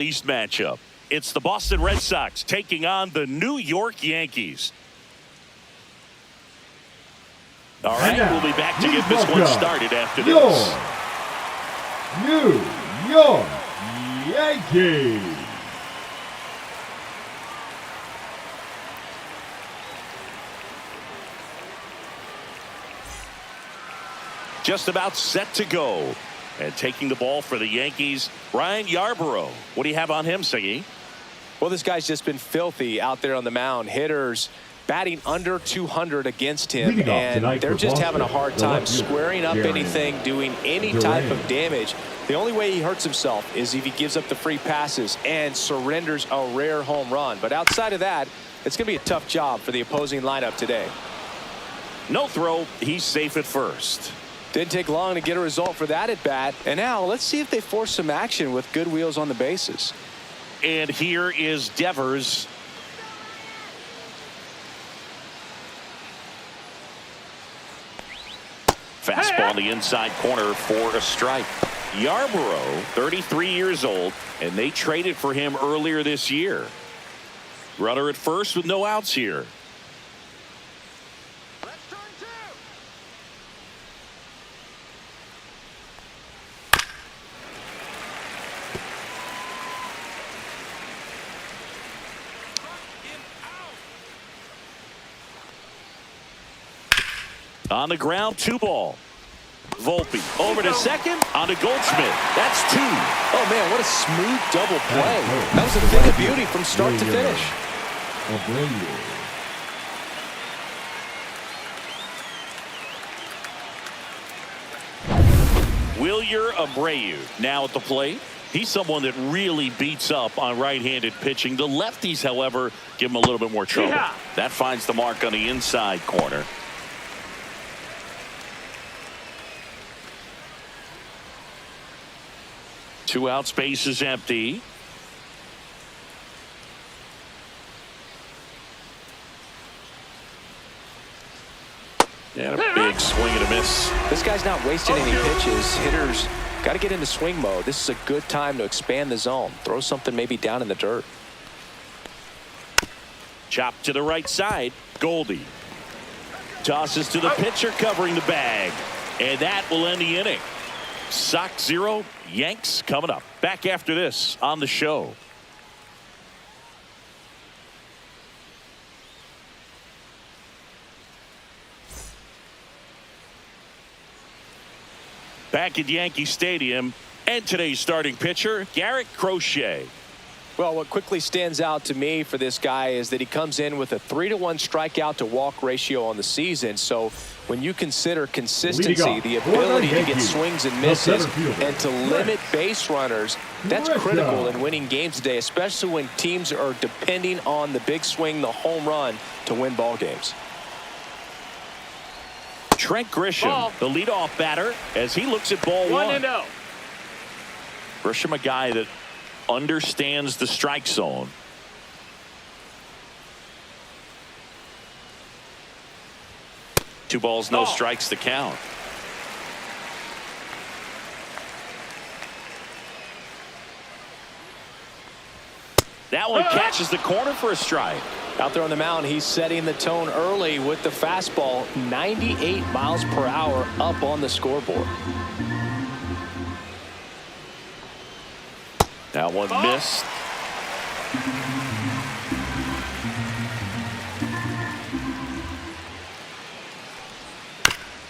East matchup. It's the Boston Red Sox taking on the New York Yankees. All right, we'll be back to get this one started after this. New York Yankees. Just about set to go. And taking the ball for the Yankees, Ryan Yarbrough. What do you have on him, Siggy? Well, this guy's just been filthy out there on the mound. Hitters batting under 200 against him, and they're just having a hard time squaring up anything, doing any type of damage. The only way he hurts himself is if he gives up the free passes and surrenders a rare home run. But outside of that, it's going to be a tough job for the opposing lineup today. No throw. He's safe at first. Didn't take long to get a result for that at bat. And now let's see if they force some action with good wheels on the bases. And here is Devers. Fastball on the inside corner for a strike. Yarbrough, 33 years old, and they traded for him earlier this year. Runner at first with no outs here. On the ground, 2 ball. Volpe over to second, on to Goldschmidt. That's 2. Oh, man, what a smooth double play. That was a thing of beauty from start to finish. Wilyer Abreu now at the plate. He's someone that really beats up on right-handed pitching. The lefties, however, give him a little bit more trouble. That finds the mark on the inside corner. Two out, space is empty. And a big swing and a miss. This guy's not wasting any pitches. Hitters got to get into swing mode. This is a good time to expand the zone. Throw something maybe down in the dirt. Chop to the right side. Goldie tosses to the pitcher covering the bag. And that will end the inning. Sox 0, Yanks coming up. Back after this on the show. Back at Yankee Stadium, and today's starting pitcher, Garrett Crochet. Well, what quickly stands out to me for this guy is that he comes in with a 3-to-1 strikeout to walk ratio on the season. So when you consider consistency, the ability to get swings and misses, and to limit base runners, that's critical in winning games today, especially when teams are depending on the big swing, the home run, to win ball games. Trent Grisham, the leadoff batter, as he looks at ball 1-0. Grisham, a guy that understands the strike zone. Two balls, no strikes to count. That one catches the corner for a strike. Out there on the mound, he's setting the tone early with the fastball, 98 miles per hour up on the scoreboard. That one missed.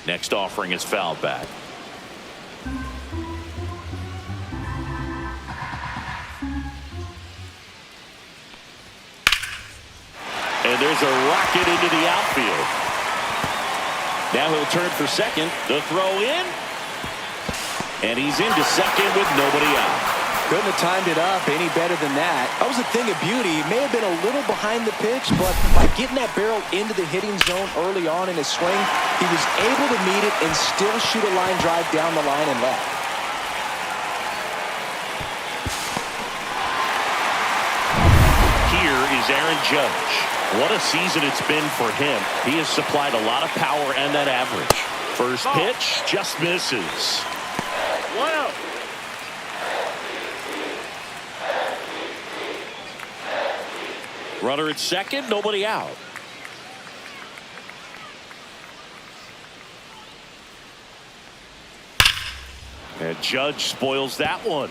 Next offering is fouled back. And there's a rocket into the outfield. Now he'll turn for second. The throw in. And he's into second with nobody out. Couldn't have timed it up any better than that. That was a thing of beauty. He may have been a little behind the pitch, but by getting that barrel into the hitting zone early on in his swing, he was able to meet it and still shoot a line drive down the line and left. Here is Aaron Judge. What a season it's been for him. He has supplied a lot of power and that average. First pitch just misses. 1-0. Runner at second, nobody out. And Judge spoils that one.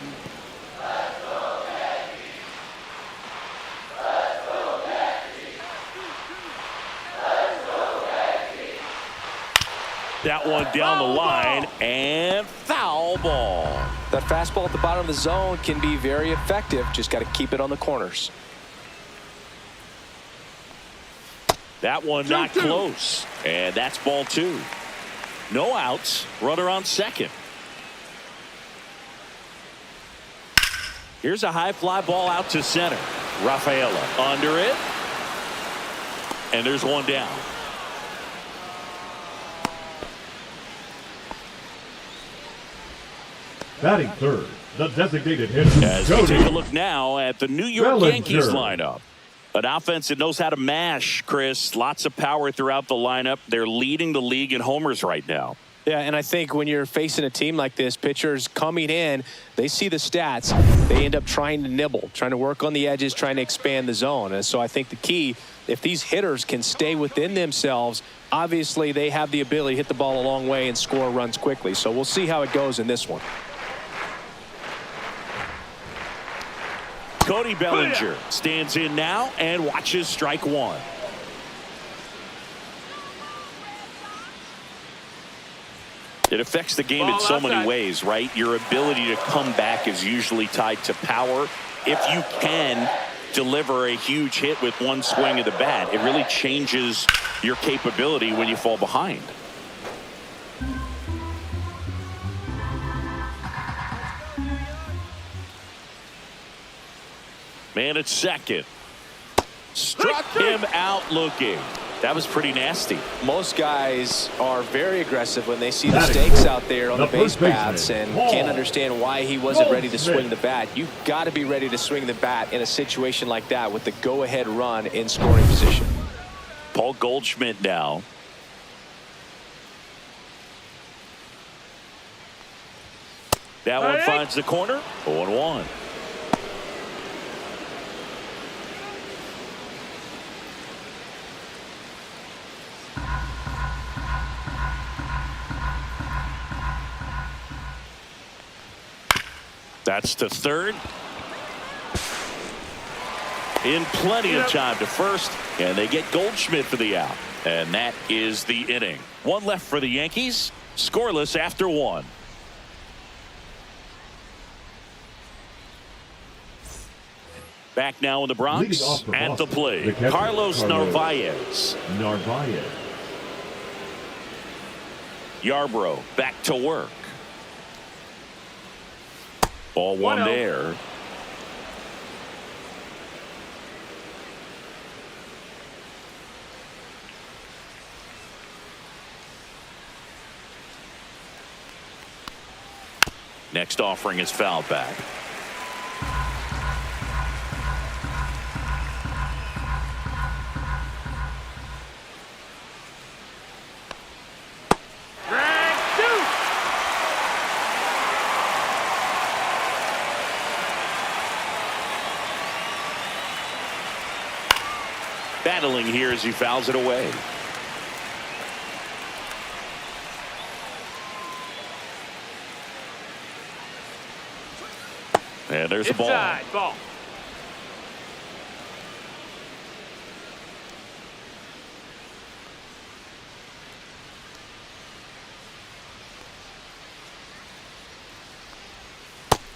That one down the line, and foul ball. That fastball at the bottom of the zone can be very effective. Just got to keep it on the corners. That one not close, and that's ball 2. No outs, runner on second. Here's a high fly ball out to center. Rafaela under it, and there's one down. Batting third, the designated hitter, As we take a look now at the New York Yankees lineup. An offense that knows how to mash, Chris. Lots of power throughout the lineup. They're leading the league in homers right now. Yeah, and I think when you're facing a team like this, pitchers coming in, they see the stats. They end up trying to nibble, trying to work on the edges, trying to expand the zone. And so I think the key, if these hitters can stay within themselves, obviously they have the ability to hit the ball a long way and score runs quickly. So we'll see how it goes in this one. Cody Bellinger stands in now and watches strike one. It affects the game in so many ways, right? Your ability to come back is usually tied to power. If you can deliver a huge hit with one swing of the bat, it really changes your capability when you fall behind. Man at second. Struck him out looking. That was pretty nasty. Most guys are very aggressive when they see the stakes out there on the base paths and can't understand why he wasn't ready to swing the bat. You've got to be ready to swing the bat in a situation like that with the go-ahead run in scoring position. Paul Goldschmidt now. That one finds the corner. 0-1. That's to third. In plenty of time to first, and they get Goldschmidt for the out. And that is the inning. One left for the Yankees. Scoreless after one. Back now in the Bronx. At the plate, Carlos Narvaez. Yarbrough back to work. Ball one there. Next offering is fouled back. Battling here as he fouls it away. And there's the ball.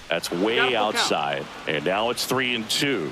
That's way outside. And now it's 3-2.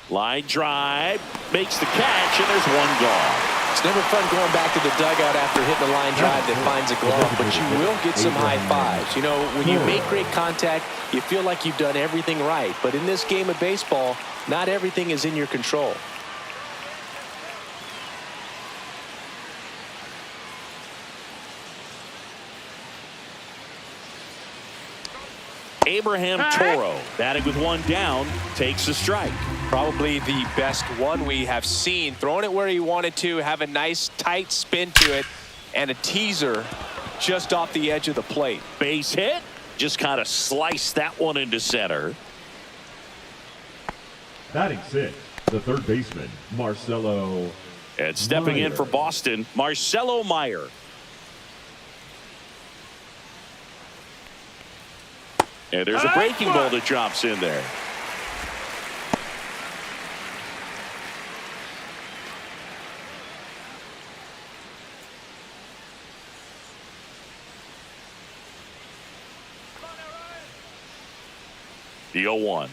Line drive, makes the catch, and there's one gone. It's never fun going back to the dugout after hitting a line drive that finds a glove, but you will get some high fives. You know, when you make great contact, you feel like you've done everything right. But in this game of baseball, not everything is in your control. Abraham Toro, batting with one down, takes a strike. Probably the best one we have seen. Throwing it where he wanted to, have a nice tight spin to it, and a teaser just off the edge of the plate. Base hit. Just kind of sliced that one into center. Batting 6, the third baseman, Marcelo. And stepping in for Boston, Marcelo Meyer. And there's a breaking ball that drops in there. The 0-1.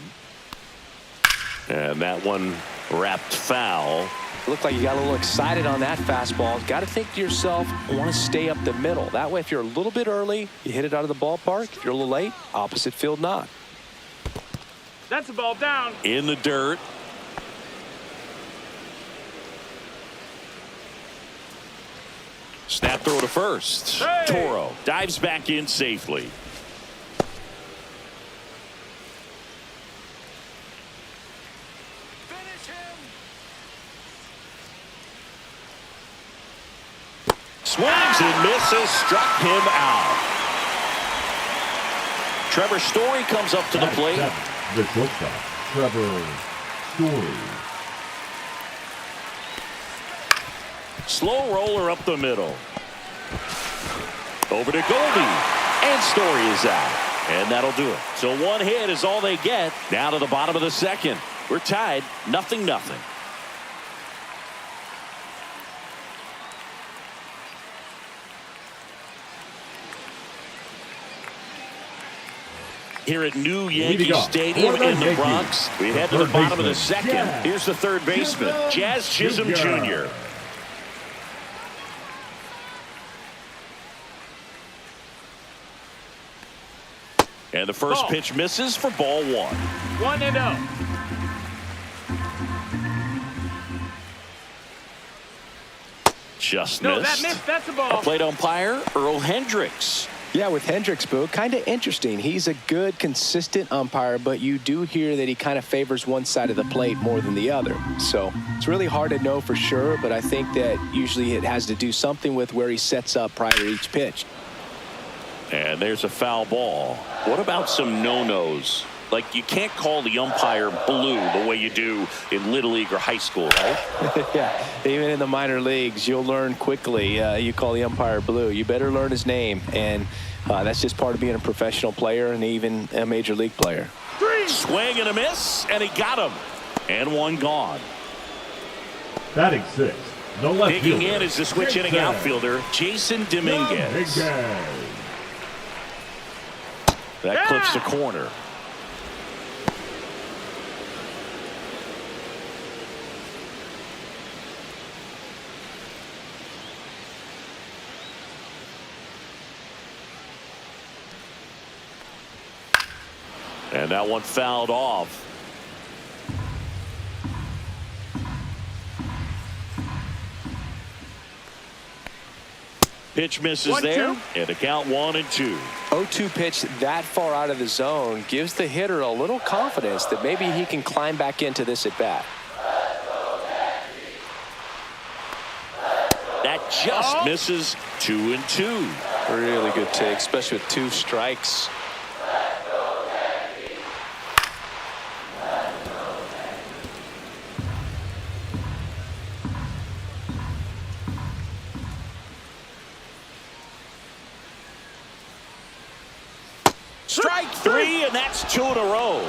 And that one wrapped foul. Looked like you got a little excited on that fastball. Got to think to yourself, I want to stay up the middle. That way, if you're a little bit early, you hit it out of the ballpark. If you're a little late, opposite field not. That's a ball down. In the dirt. Snap throw to first. Hey! Toro dives back in safely. Swings and misses, struck him out. Trevor Story comes up to the plate. The shortstop, Trevor Story. Slow roller up the middle. Over to Goldie. And Story is out. And that'll do it. So one hit is all they get. Down to the bottom of the second. We're tied 0-0. Here at New Yankee Stadium in the Bronx, we head to the bottom of the second. Here's the third baseman, Jazz Chisholm Jr. And the first pitch misses for ball 1. 1-0. Just No, missed. that missed. That's a ball. Plate umpire, Earl Hendricks. Yeah, with Hendricks, Boo, kind of interesting. He's a good, consistent umpire, but you do hear that he kind of favors one side of the plate more than the other. So it's really hard to know for sure, but I think that usually it has to do something with where he sets up prior to each pitch. And there's a foul ball. What about some no-nos? Like, you can't call the umpire blue the way you do in Little League or high school, right? Yeah, even in the minor leagues, you'll learn quickly. You call the umpire blue. You better learn his name, and that's just part of being a professional player and even a major league player. Swing and a miss, and he got him. And one gone. Batting 6, the left Digging fielder, in is the switch hitting outfielder, Jason Dominguez. That clips the corner. And that one fouled off. Pitch misses there, and the count 1-2. 0-2 pitch that far out of the zone gives the hitter a little confidence that maybe he can climb back into this at bat. That just misses. 2-2. Really good take, especially with 2 strikes. Strike 3, and that's 2 in a row.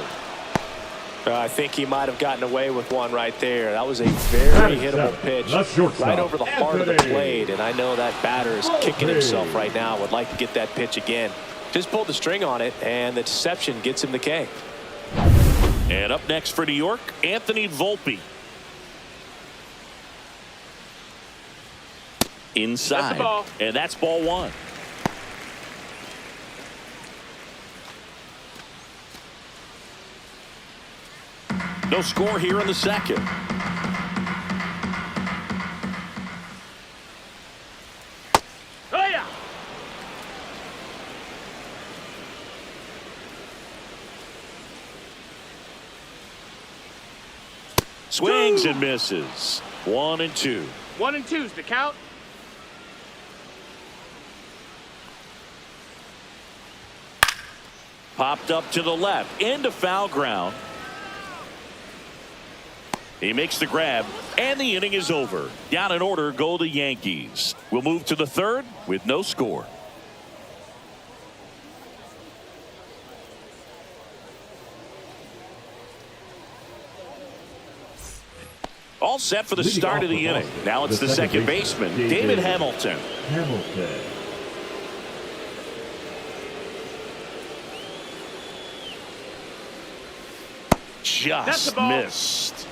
I think he might have gotten away with one right there. That was a very hittable pitch right over the heart of the plate, and I know that batter is kicking himself right now. Would like to get that pitch again. Just pulled the string on it, and the deception gets him the K. And up next for New York, Anthony Volpe. Inside, and that's ball 1. No score here in the second. Oh, yeah. Swings and misses. 1-2. 1-2's the count. Popped up to the left into foul ground. He makes the grab, and the inning is over. Down in order go the Yankees. We'll move to the third with no score. All set for the start of the inning. Now it's the second baseman, David Hamilton. Just missed.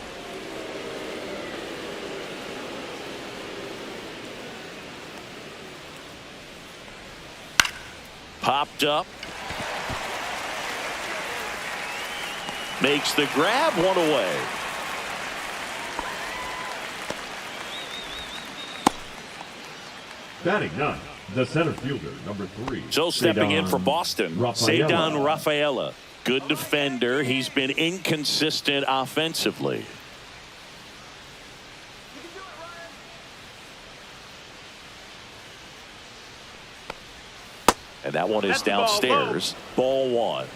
Popped up. Makes the grab, one away. Batting ninth, the center fielder, number 3. So stepping in for Boston, Cedar Rafaela. Good defender. He's been inconsistent offensively. And that one is downstairs. Ball 1.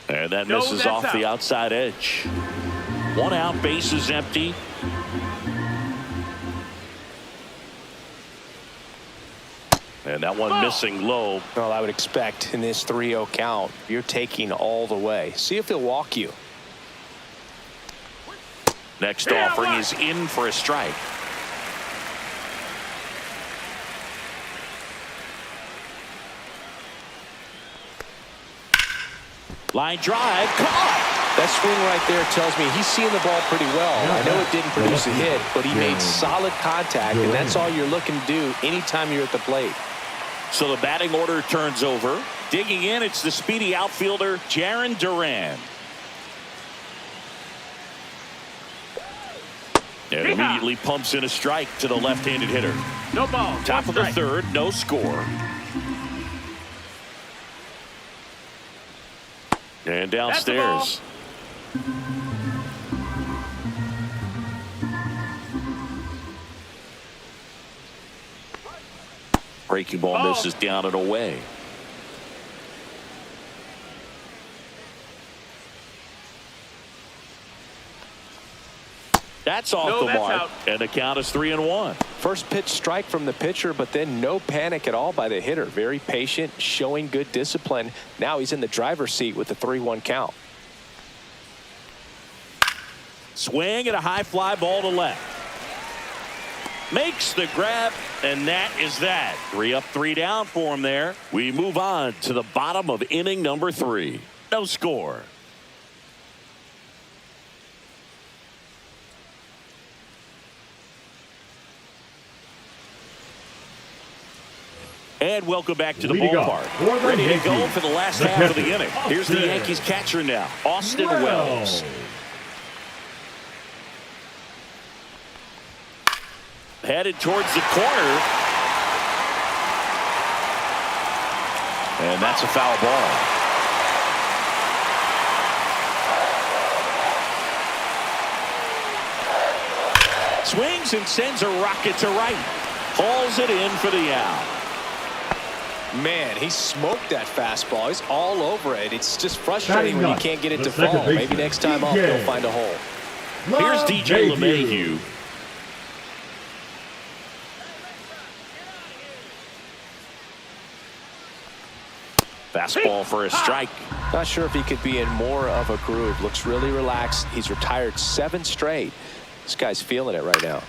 And that misses off the outside edge. 1 out, base is empty. And that one missing low. Well, I would expect in this 3-0 count, you're taking all the way. See if he'll walk you. Next offering is in for a strike. Line drive, caught. That swing right there tells me he's seeing the ball pretty well. I know it didn't produce a hit, but he made solid contact, and that's all you're looking to do anytime you're at the plate. So the batting order turns over. Digging in, it's the speedy outfielder, Jarren Duran. And immediately pumps in a strike to the left-handed hitter. No ball. Top of the third, no score. And downstairs. Breaking ball misses down and away. That's off the mark, and the count is 3-1. First pitch strike from the pitcher, but then no panic at all by the hitter. Very patient, showing good discipline. Now he's in the driver's seat with the 3-1 count. Swing and a high fly ball to left. Makes the grab, and that is that. 3 up, 3 down for him there. We move on to the bottom of inning number 3. No score. And welcome back to the ballpark. Ready to go for the last half of the inning. Here's the Yankees catcher now, Austin Wells. Headed towards the corner. And that's a foul ball. Swings and sends a rocket to right. Hauls it in for the out. Man, he smoked that fastball. He's all over it. It's just frustrating when you can't get it to fall. Maybe next time up, he'll find a hole. Here's DJ LeMahieu. Fastball for a strike. Not sure if he could be in more of a groove. Looks really relaxed. He's retired 7 straight. This guy's feeling it right now.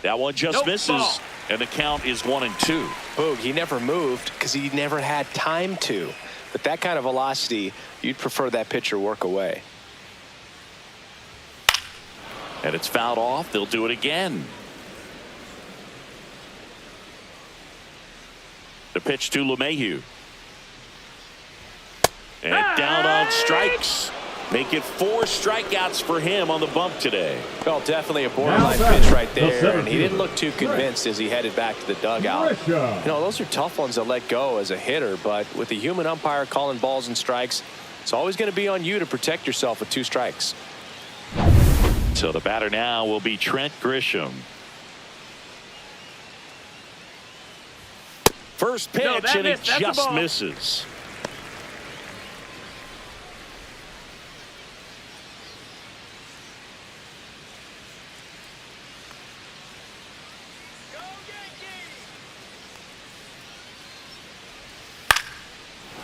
That one just misses, and the count is 1-2. Boog, he never moved because he never had time to. But that kind of velocity, you'd prefer that pitcher work away. And it's fouled off. They'll do it again. The pitch to LeMahieu. And down on strikes. Make it 4 strikeouts for him on the bump today. Well, definitely a borderline pitch right there, and he didn't look too convinced as he headed back to the dugout. You know, those are tough ones to let go as a hitter, but with the human umpire calling balls and strikes, it's always going to be on you to protect yourself with 2 strikes. So the batter now will be Trent Grisham. First pitch, and it just misses.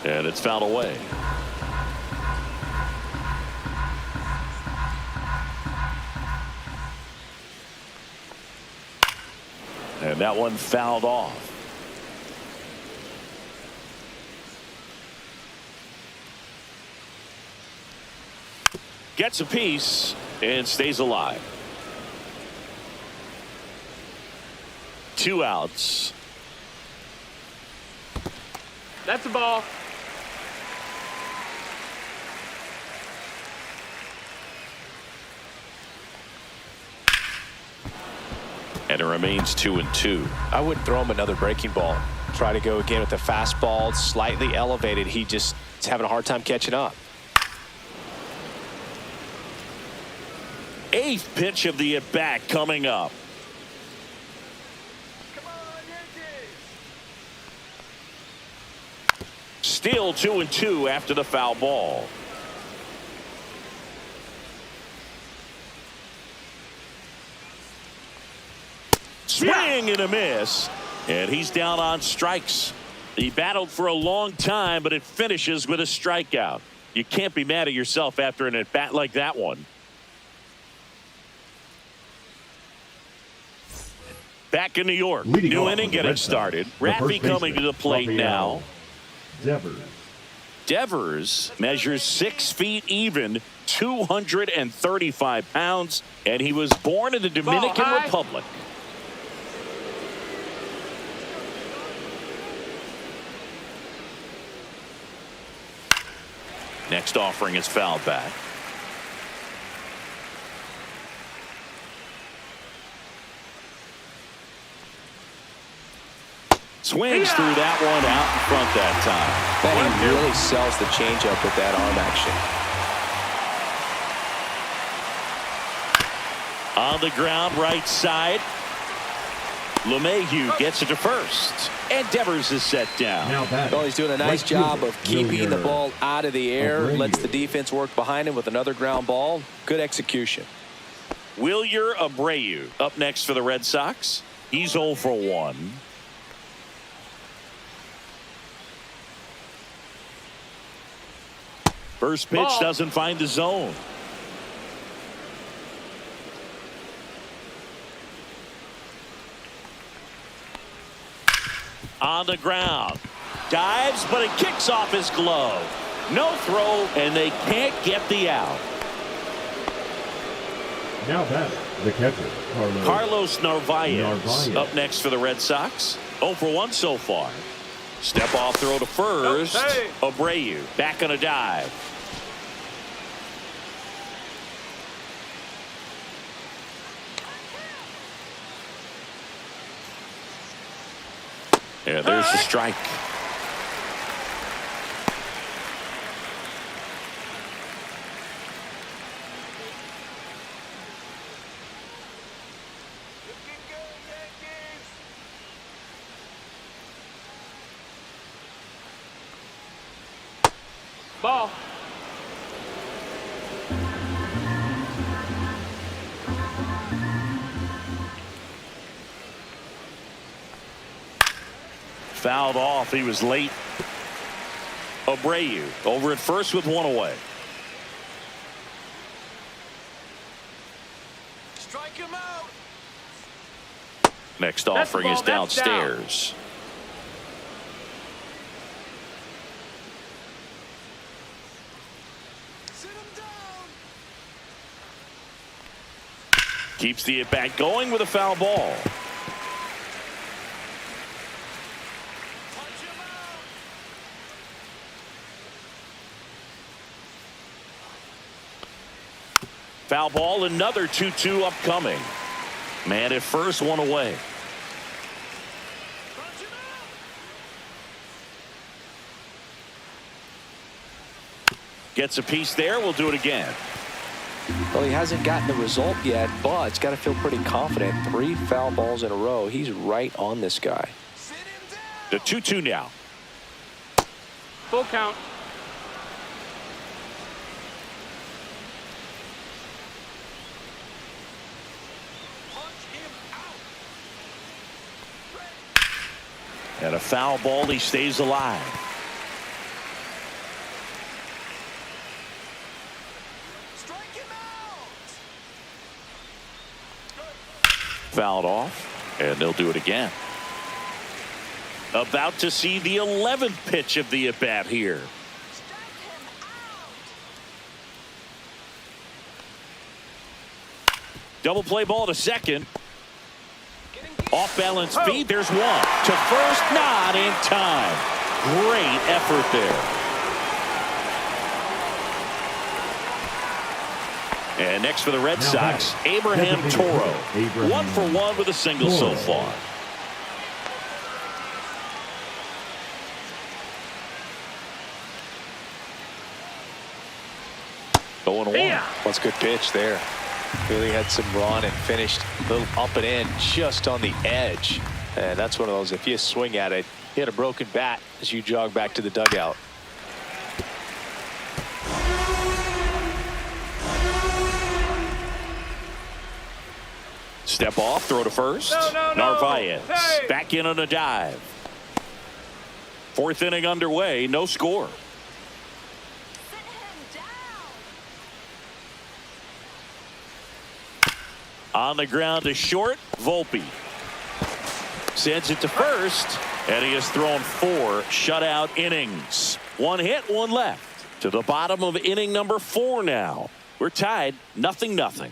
And it's fouled away. And that one fouled off. Gets a piece and stays alive. 2 outs. That's a ball. And it remains 2-2. I wouldn't throw him another breaking ball. Try to go again with the fastball, slightly elevated. He just is having a hard time catching up. 8th pitch of the at-bat coming up. Still 2-2 after the foul ball. Swing and a miss, and he's down on strikes. He battled for a long time, but it finishes with a strikeout. You can't be mad at yourself after an at-bat like that one. Back in New York, new inning getting started. Raffy coming to the plate now. Devers measures 6 feet even, 235 pounds, and he was born in the Dominican Republic. Next offering is fouled back. Swings through that one out in front that time. But he really sells the changeup with that arm action. On the ground, right side. LeMahieu gets it to first. And Devers is set down. Well, he's doing a nice job of keeping the ball out of the air. Lets the defense work behind him with another ground ball. Good execution. Wilyer Abreu up next for the Red Sox. He's 0 for 1. First pitch doesn't find the zone. On the ground. Dives, but it kicks off his glove. No throw, and they can't get the out. Now batter, the catcher, Carlos Narvaez up next for the Red Sox. 0 for 1 so far. Step off throw to first. Abreu back on a dive. Yeah, there's the strike. Ball. Fouled off. He was late. Abreu over at first with 1 away. Strike him out. Next offering is downstairs. Sit him down. Keeps the at-bat going with a foul ball. Punch Foul ball, another 2-2 upcoming. Man at first, one away. Gets a piece there. We'll do it again. Well, he hasn't gotten the result yet, but it's got to feel pretty confident. 3 foul balls in a row. He's right on this guy. The 2-2 now. Full count. And a foul ball. He stays alive. Fouled off, and they'll do it again. About to see the 11th pitch of the at-bat here. Double play ball to second. Off balance feed. There's one to first, not in time. Great effort there. And next for the Red Sox, Abraham Toro. 1 for 1 with a single so far. Going one. That's a good pitch there. Really had some run and finished a little up and in just on the edge. And that's one of those, if you swing at it, you hit a broken bat as you jog back to the dugout. Step off, throw to first. Narvaez back in on a dive. 4th inning underway, no score. On the ground to short, Volpe. Sends it to first, and he has thrown 4 shutout innings. 1 hit, 1 left. To the bottom of inning number 4 now. We're tied, 0-0.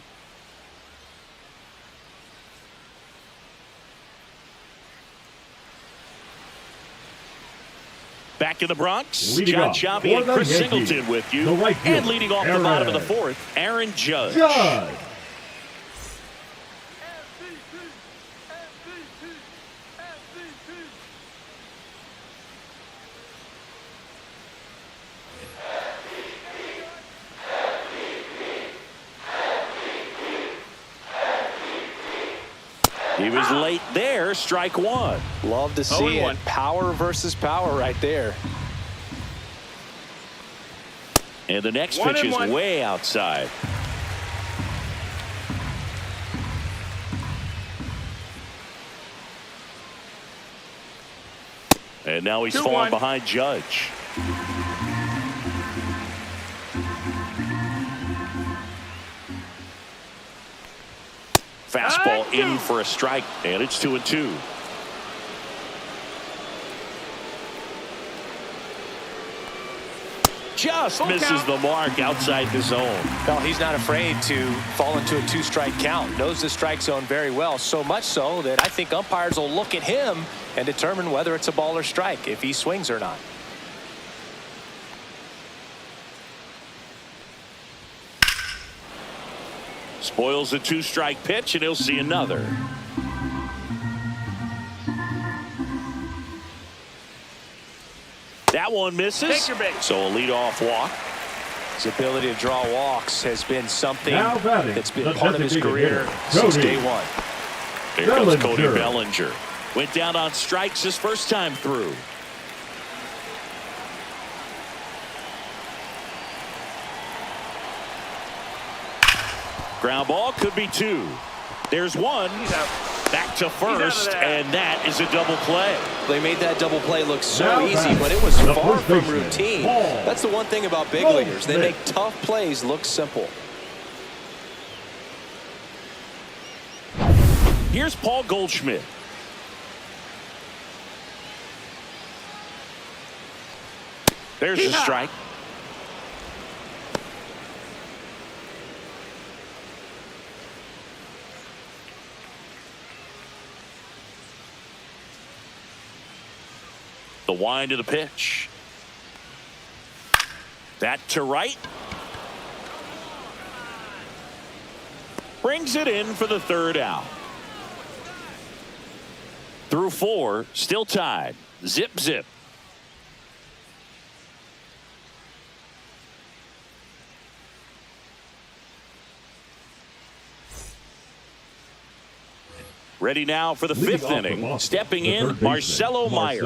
Back in the Bronx, John Sciambi and Chris Singleton with you. And leading off the bottom of the 4th, Aaron Judge. He was late there, strike 1. Love to see it. Power versus power right there. And the next pitch is way outside. And now he's falling behind Judge. Fastball in for a strike, and it's 2-2. Just misses the mark outside the zone. No, he's not afraid to fall into a 2-strike count. Knows the strike zone very well, so much so that I think umpires will look at him and determine whether it's a ball or strike, if he swings or not. Spoils a 2-strike pitch, and he'll see another. That one misses. So a leadoff walk. His ability to draw walks has been something that's been part of his career since day one. Here comes Cody Bellinger. Went down on strikes his first time through. Ground ball, could be 2. There's 1. Back to first, and that is a double play. They made that double play look so easy, but it was far from routine. That's the one thing about big leaguers. They make tough plays look simple. Here's Paul Goldschmidt. There's a strike. The wind of the pitch. That to right. brings it in for the third out. Through 4, still tied. Zip, zip. Ready now for the fifth inning. Stepping in, Marcelo Meyer.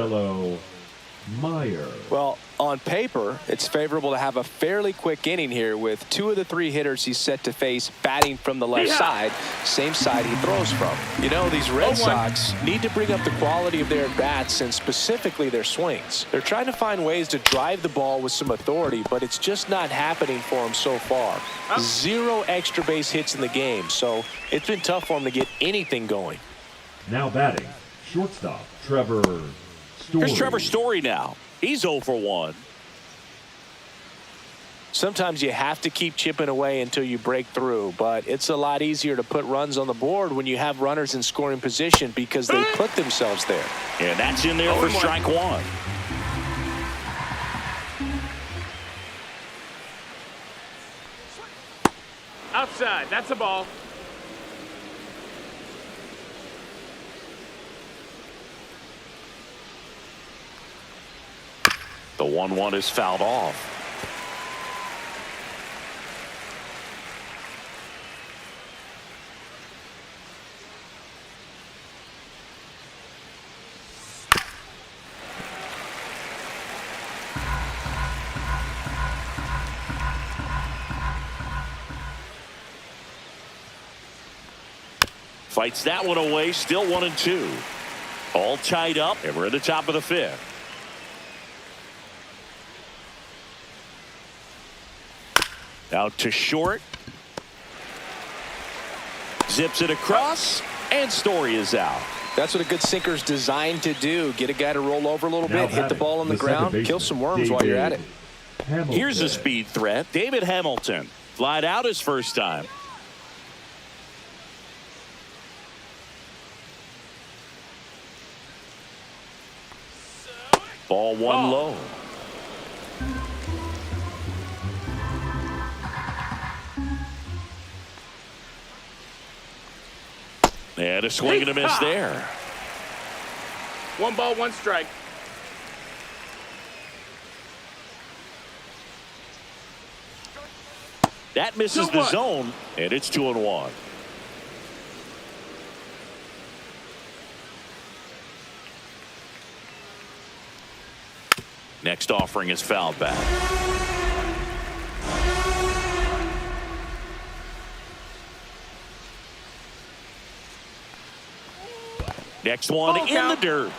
Well, on paper, it's favorable to have a fairly quick inning here with 2 of the 3 hitters he's set to face batting from the left side, same side he throws from. You know, these Red Sox need to bring up the quality of their at-bats and specifically their swings. They're trying to find ways to drive the ball with some authority, but it's just not happening for them so far. 0 extra base hits in the game, so it's been tough for them to get anything going. Now batting, shortstop, Trevor Story. Here's Trevor Story now. He's 0 for 1. Sometimes you have to keep chipping away until you break through, but it's a lot easier to put runs on the board when you have runners in scoring position because they put themselves there. And that's in there for strike 1. Outside. That's a ball. The 1-1 is fouled off. Fights that one away. Still 1-2. All tied up, and we're at the top of the 5th. Out to short. Zips it across, and Story is out. That's what a good sinker's designed to do. Get a guy to roll over a little bit, hit the ball on the ground, kill some worms while you're at it. Here's a speed threat. David Hamilton flied out his first time. Ball 1 low. And a swing and a miss there. 1 ball, 1 strike. That misses the zone, and it's 2-1. Next offering is fouled back. Next one in the dirt.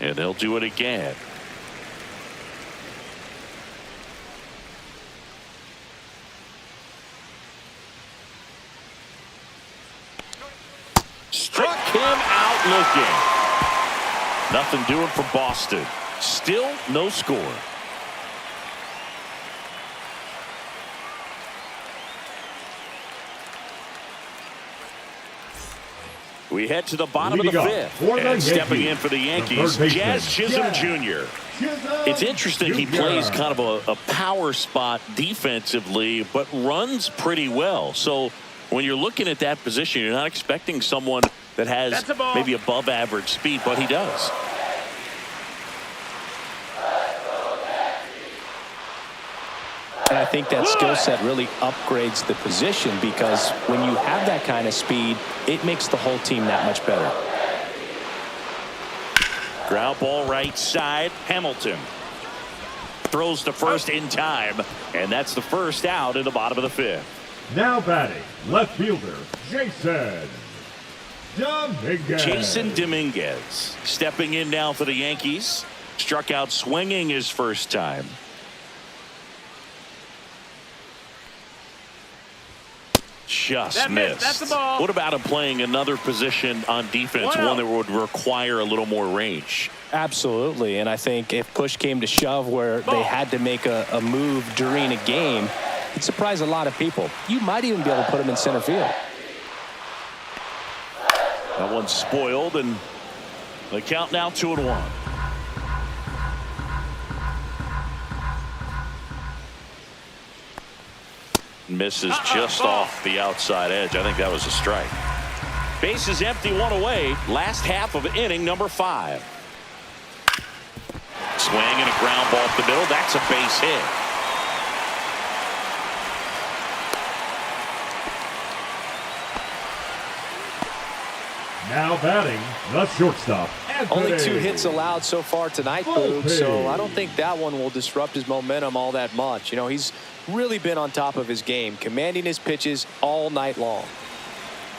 And they'll do it again. Struck him out looking. Nothing doing for Boston. Still no score. We head to the bottom of the 5th. And stepping in for the Yankees, Jazz Chisholm Jr. It's interesting he plays kind of a power spot defensively, but runs pretty well. So when you're looking at that position, you're not expecting someone that has maybe above average speed, but he does. And I think that skill set really upgrades the position because when you have that kind of speed, it makes the whole team that much better. Ground ball right side. Hamilton throws to first in time, and that's the first out in the bottom of the 5th. Now batting, left fielder, Jason Dominguez. Jason Dominguez stepping in now for the Yankees. Struck out swinging his first time. Just missed. That's the ball. What about him playing another position on defense, one that would require a little more range? Absolutely, and I think if push came to shove where they had to make a move during a game, it'd surprise a lot of people. You might even be able to put him in center field. That one's spoiled, and the count now 2-1. Misses just off the outside edge. I think that was a strike. Base is empty, one away. Last half of inning number 5. Swing and a ground ball up the middle. That's a base hit. Now batting, the shortstop. Only 2 hits allowed so far tonight, Boog, so I don't think that one will disrupt his momentum all that much. You know, he's really been on top of his game, commanding his pitches all night long.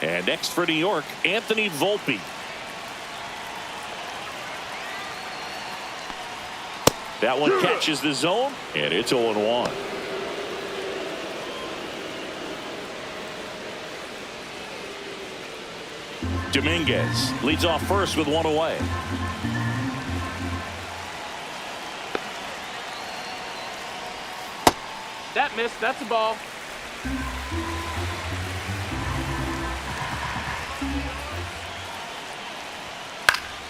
And next for New York, Anthony Volpe. That one catches the zone, and it's 0-1. Dominguez leads off first with 1 away. That missed. That's a ball.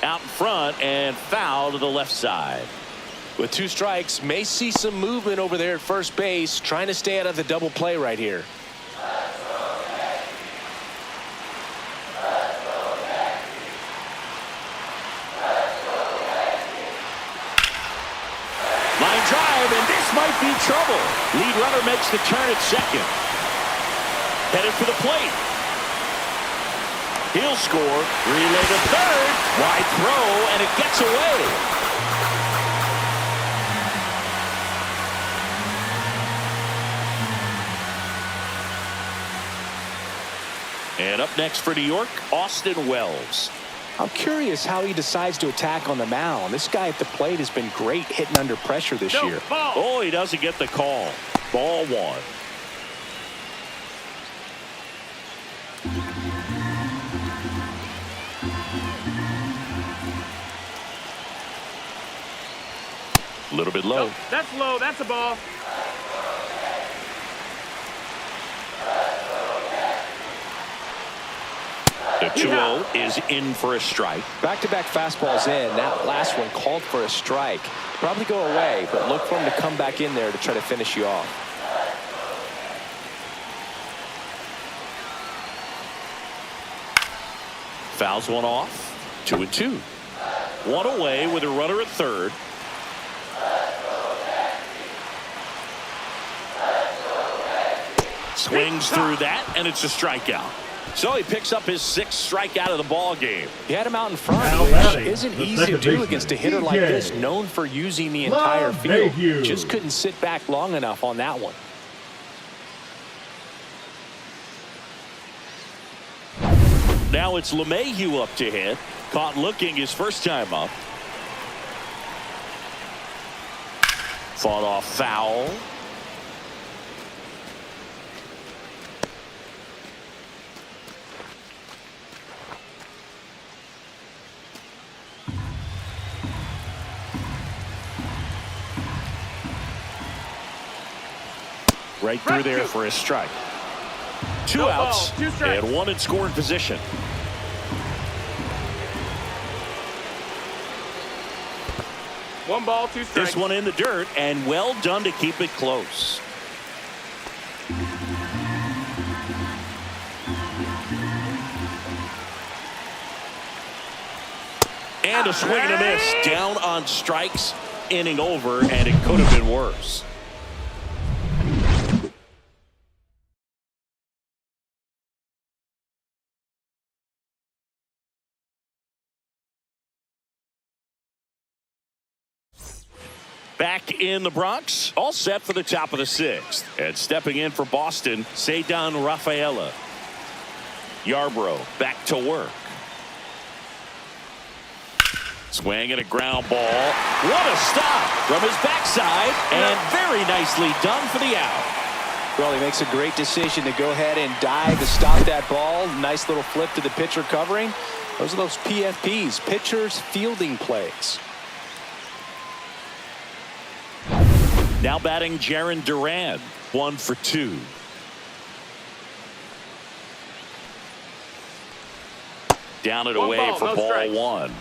Out in front and foul to the left side. With 2 strikes, may see some movement over there at first base, trying to stay out of the double play right here. Line drive, and this might be trouble. Lead runner makes the turn at second. Headed for the plate. He'll score. Relay to third. Wide throw, and it gets away. And up next for New York, Austin Wells. I'm curious how he decides to attack on the mound. This guy at the plate has been great hitting under pressure this year. Ball. Oh, he doesn't get the call. Ball 1. A little bit low. That's low. That's a ball. The 2-0 is in for a strike. Back-to-back fastballs in. That last one called for a strike. Probably go away, but look for him to come back in there to try to finish you off. Fouls one off. 2-2. 1 away with a runner at third. Swings through that, and it's a strikeout. So he picks up his 6th strikeout of the ball game. He had him out in front, Now which batting, isn't the easy to second do baseman, against a hitter like DJ. this, known for using the entire field. LeMahieu. Just couldn't sit back long enough on that one. Now it's LeMahieu up to hit. Caught looking his first time up. Fought off foul. Right through there for a strike. 2 No outs ball, 2 strikes. and 1 in scoring position. One ball, 2 strikes. This one in the dirt, and well done to keep it close. And a swing and a miss. Down on strikes. Inning over, and it could have been worse. Back in the Bronx, all set for the top of the 6th. And stepping in for Boston, Ceddanne Rafaela. Yarbrough back to work. Swing and a ground ball. What a stop from his backside, and very nicely done for the out. Well, he makes a great decision to go ahead and dive to stop that ball. Nice little flip to the pitcher covering. Those are those PFPs, pitchers fielding plays. Now batting Jarren Duran, 1 for 2. Down and away for ball strikes. 1.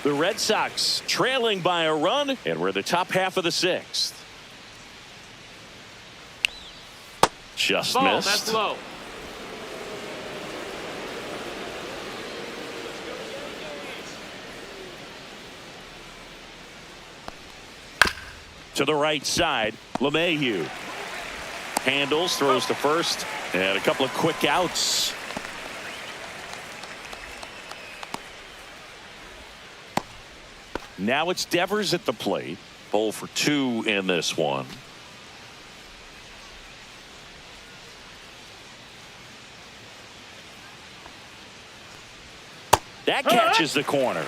The Red Sox trailing by a run, and we're the top half of the 6th. Just Ball, missed. that's low. To the right side, LeMahieu handles, throws to first, and a couple of quick outs. Now it's Devers at the plate. 0 for 2 in this one. That catches the corner.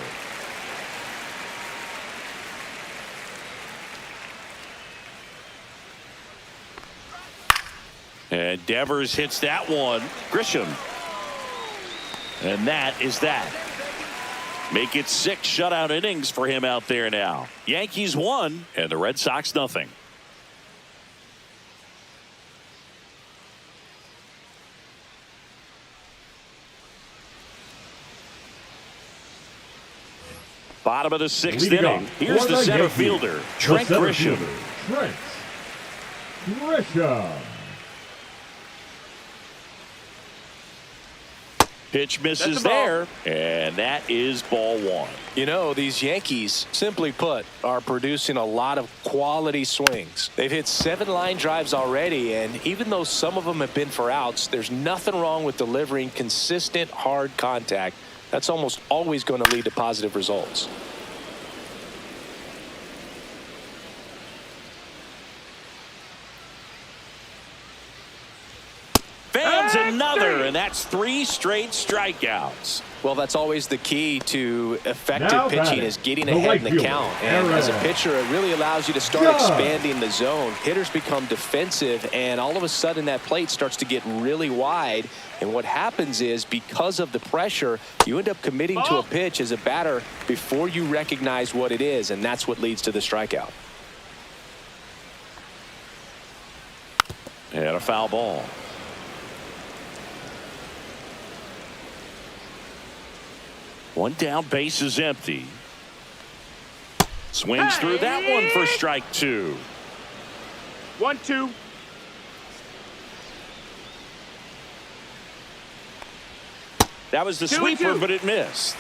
And Devers hits that one. Grisham. And that is that. Make it 6 shutout innings for him out there now. Yankees 1 and the Red Sox nothing. Bottom of the 6th inning. Here's the center fielder, Trent Grisham. Trent Grisham. Pitch misses there, and that is ball 1. You know, these Yankees, simply put, are producing a lot of quality swings. They've hit 7 line drives already, and even though some of them have been for outs, there's nothing wrong with delivering consistent, hard contact. That's almost always going to lead to positive results. Fans another, and that's 3 straight strikeouts. Well, that's always the key to effective pitching is getting ahead in the count. And as a pitcher, it really allows you to start expanding the zone. Hitters become defensive, and all of a sudden that plate starts to get really wide. And what happens is, because of the pressure, you end up committing to a pitch as a batter before you recognize what it is, and that's what leads to the strikeout. And a foul ball. One down, base is empty. Swings through that one for strike 2. 1-2. That was the sweeper, but it missed.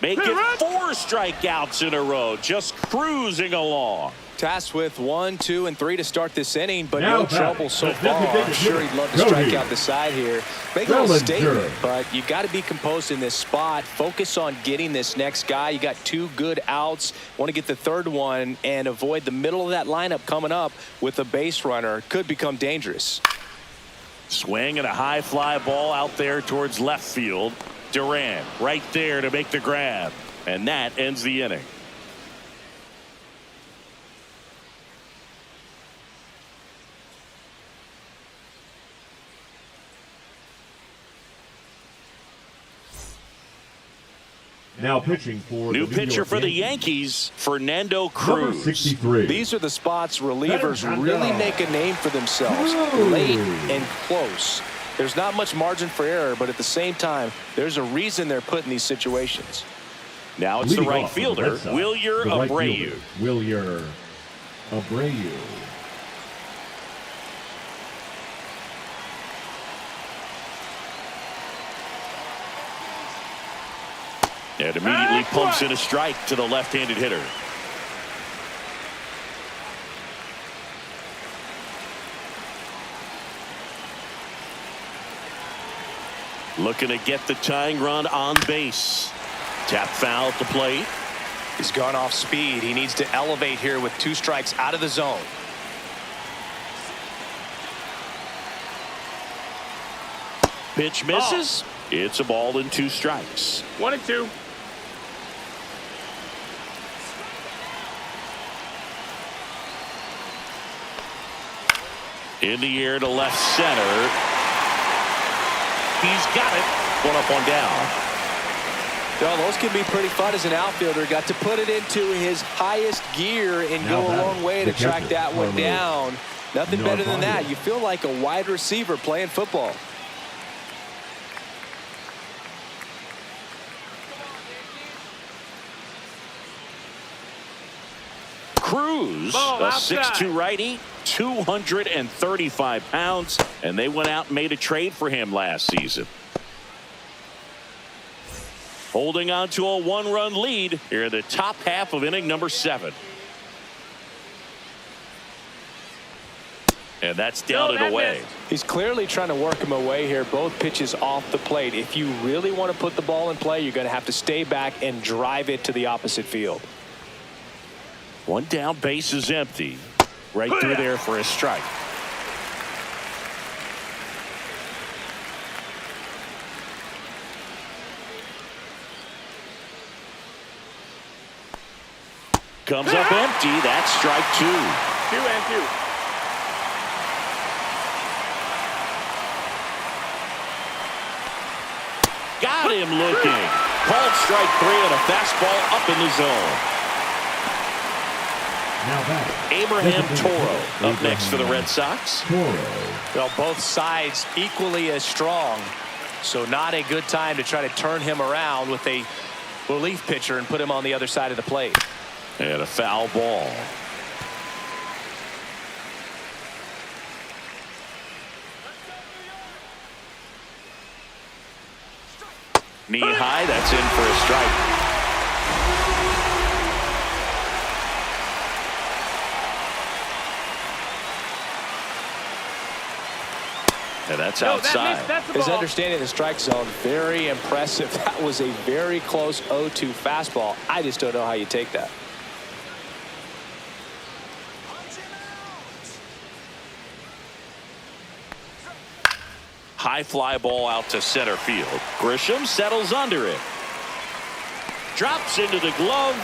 Make it 4 strikeouts in a row, just cruising along. Tasked with 1, 2, and 3 to start this inning, but no trouble so far. I'm sure he'd love to strike out the side here. Make a little statement, but you got to be composed in this spot. Focus on getting this next guy. You got 2 good outs. Want to get the 3rd one and avoid the middle of that lineup coming up with a base runner. Could become dangerous. Swing and a high fly ball out there towards left field. Duran right there to make the grab, and that ends the inning. Now pitching for new the pitcher for the Yankees, Fernando Cruz. Number 63. These are the spots relievers really make a name for themselves. Late and close. There's not much margin for error, but at the same time, there's a reason they're put in these situations. Now it's the right fielder, Wilyer Abreu. Wilyer Abreu. And immediately pumps in a strike to the left-handed hitter. Looking to get the tying run on base. Tap foul at the plate. He's gone off speed. He needs to elevate here with 2 strikes out of the zone. Pitch misses. It's a ball and 2 strikes. 1-2. In the air to left center. He's got it. 1 up, 1 down. Well, those can be pretty fun as an outfielder. Got to put it into his highest gear and go a long way to track that one down. Nothing better than that. You feel like a wide receiver playing football. Cruz, a 6'2" righty, 235 pounds, and they went out and made a trade for him last season. Holding on to a 1-run lead here in the top half of inning number 7. And that's down and away. He's clearly trying to work him away here. Both pitches off the plate. If you really want to put the ball in play, you're going to have to stay back and drive it to the opposite field. 1 down, base is empty. Right through there for a strike. Comes up empty. That's strike 2. 2-2. Got him looking. Called strike 3 and a fastball up in the zone. Abraham Toro up next for the Red Sox. Well, both sides equally as strong, so not a good time to try to turn him around with a relief pitcher and put him on the other side of the plate. And a foul ball. Knee high, that's in for a strike. And that's outside. His understanding of the strike zone, very impressive. That was a very close 0-2 fastball. I just don't know how you take that. High fly ball out to center field. Grisham settles under it. Drops into the glove,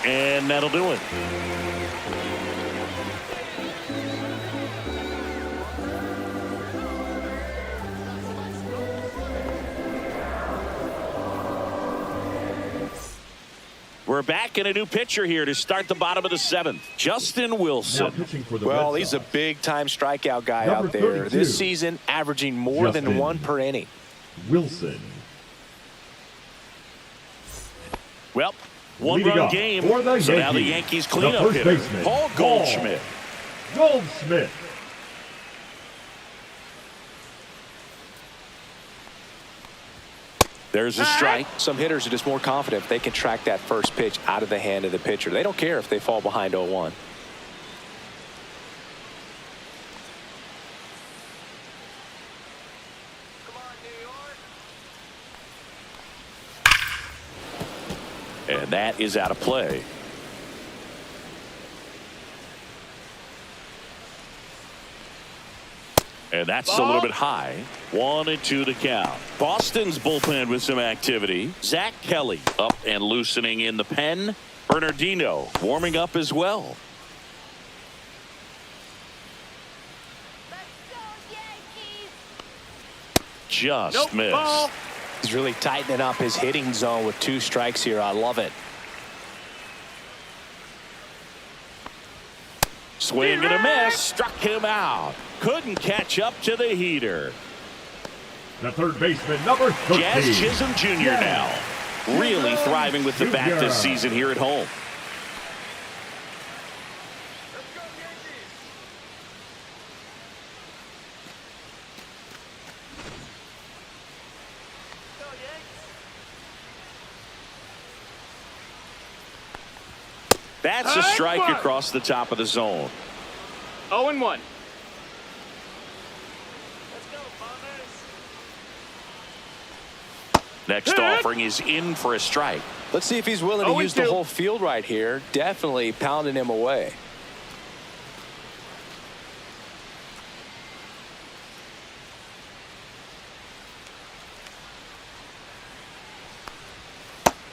and that'll do it. We're back in a new pitcher here to start the bottom of the 7th. Justin Wilson. Well, he's a big-time strikeout guy out there. 32. This season, averaging more than 1 per inning. Wilson. Well, 1-run game. So now the Yankees cleanup hitter, Paul Goldschmidt. Goldschmidt. There's a strike. Some hitters are just more confident if they can track that first pitch out of the hand of the pitcher. They don't care if they fall behind 0-1. And that is out of play. And that's a little bit high. 1-2 to count. Boston's bullpen with some activity. Zach Kelly up and loosening in the pen. Bernardino warming up as well. Let's go, Yankees. Just missed. Ball. He's really tightening up his hitting zone with 2 strikes here. I love it. Swing and a miss. Struck him out. Couldn't catch up to the heater. The third baseman, number 13. Jazz Chisholm Jr. now. Really thriving with the bat this season here at home. That's a strike across the top of the zone. 0-1. Next offering is in for a strike. Let's see if he's willing to 0-2. use the whole field right here. Definitely pounding him away.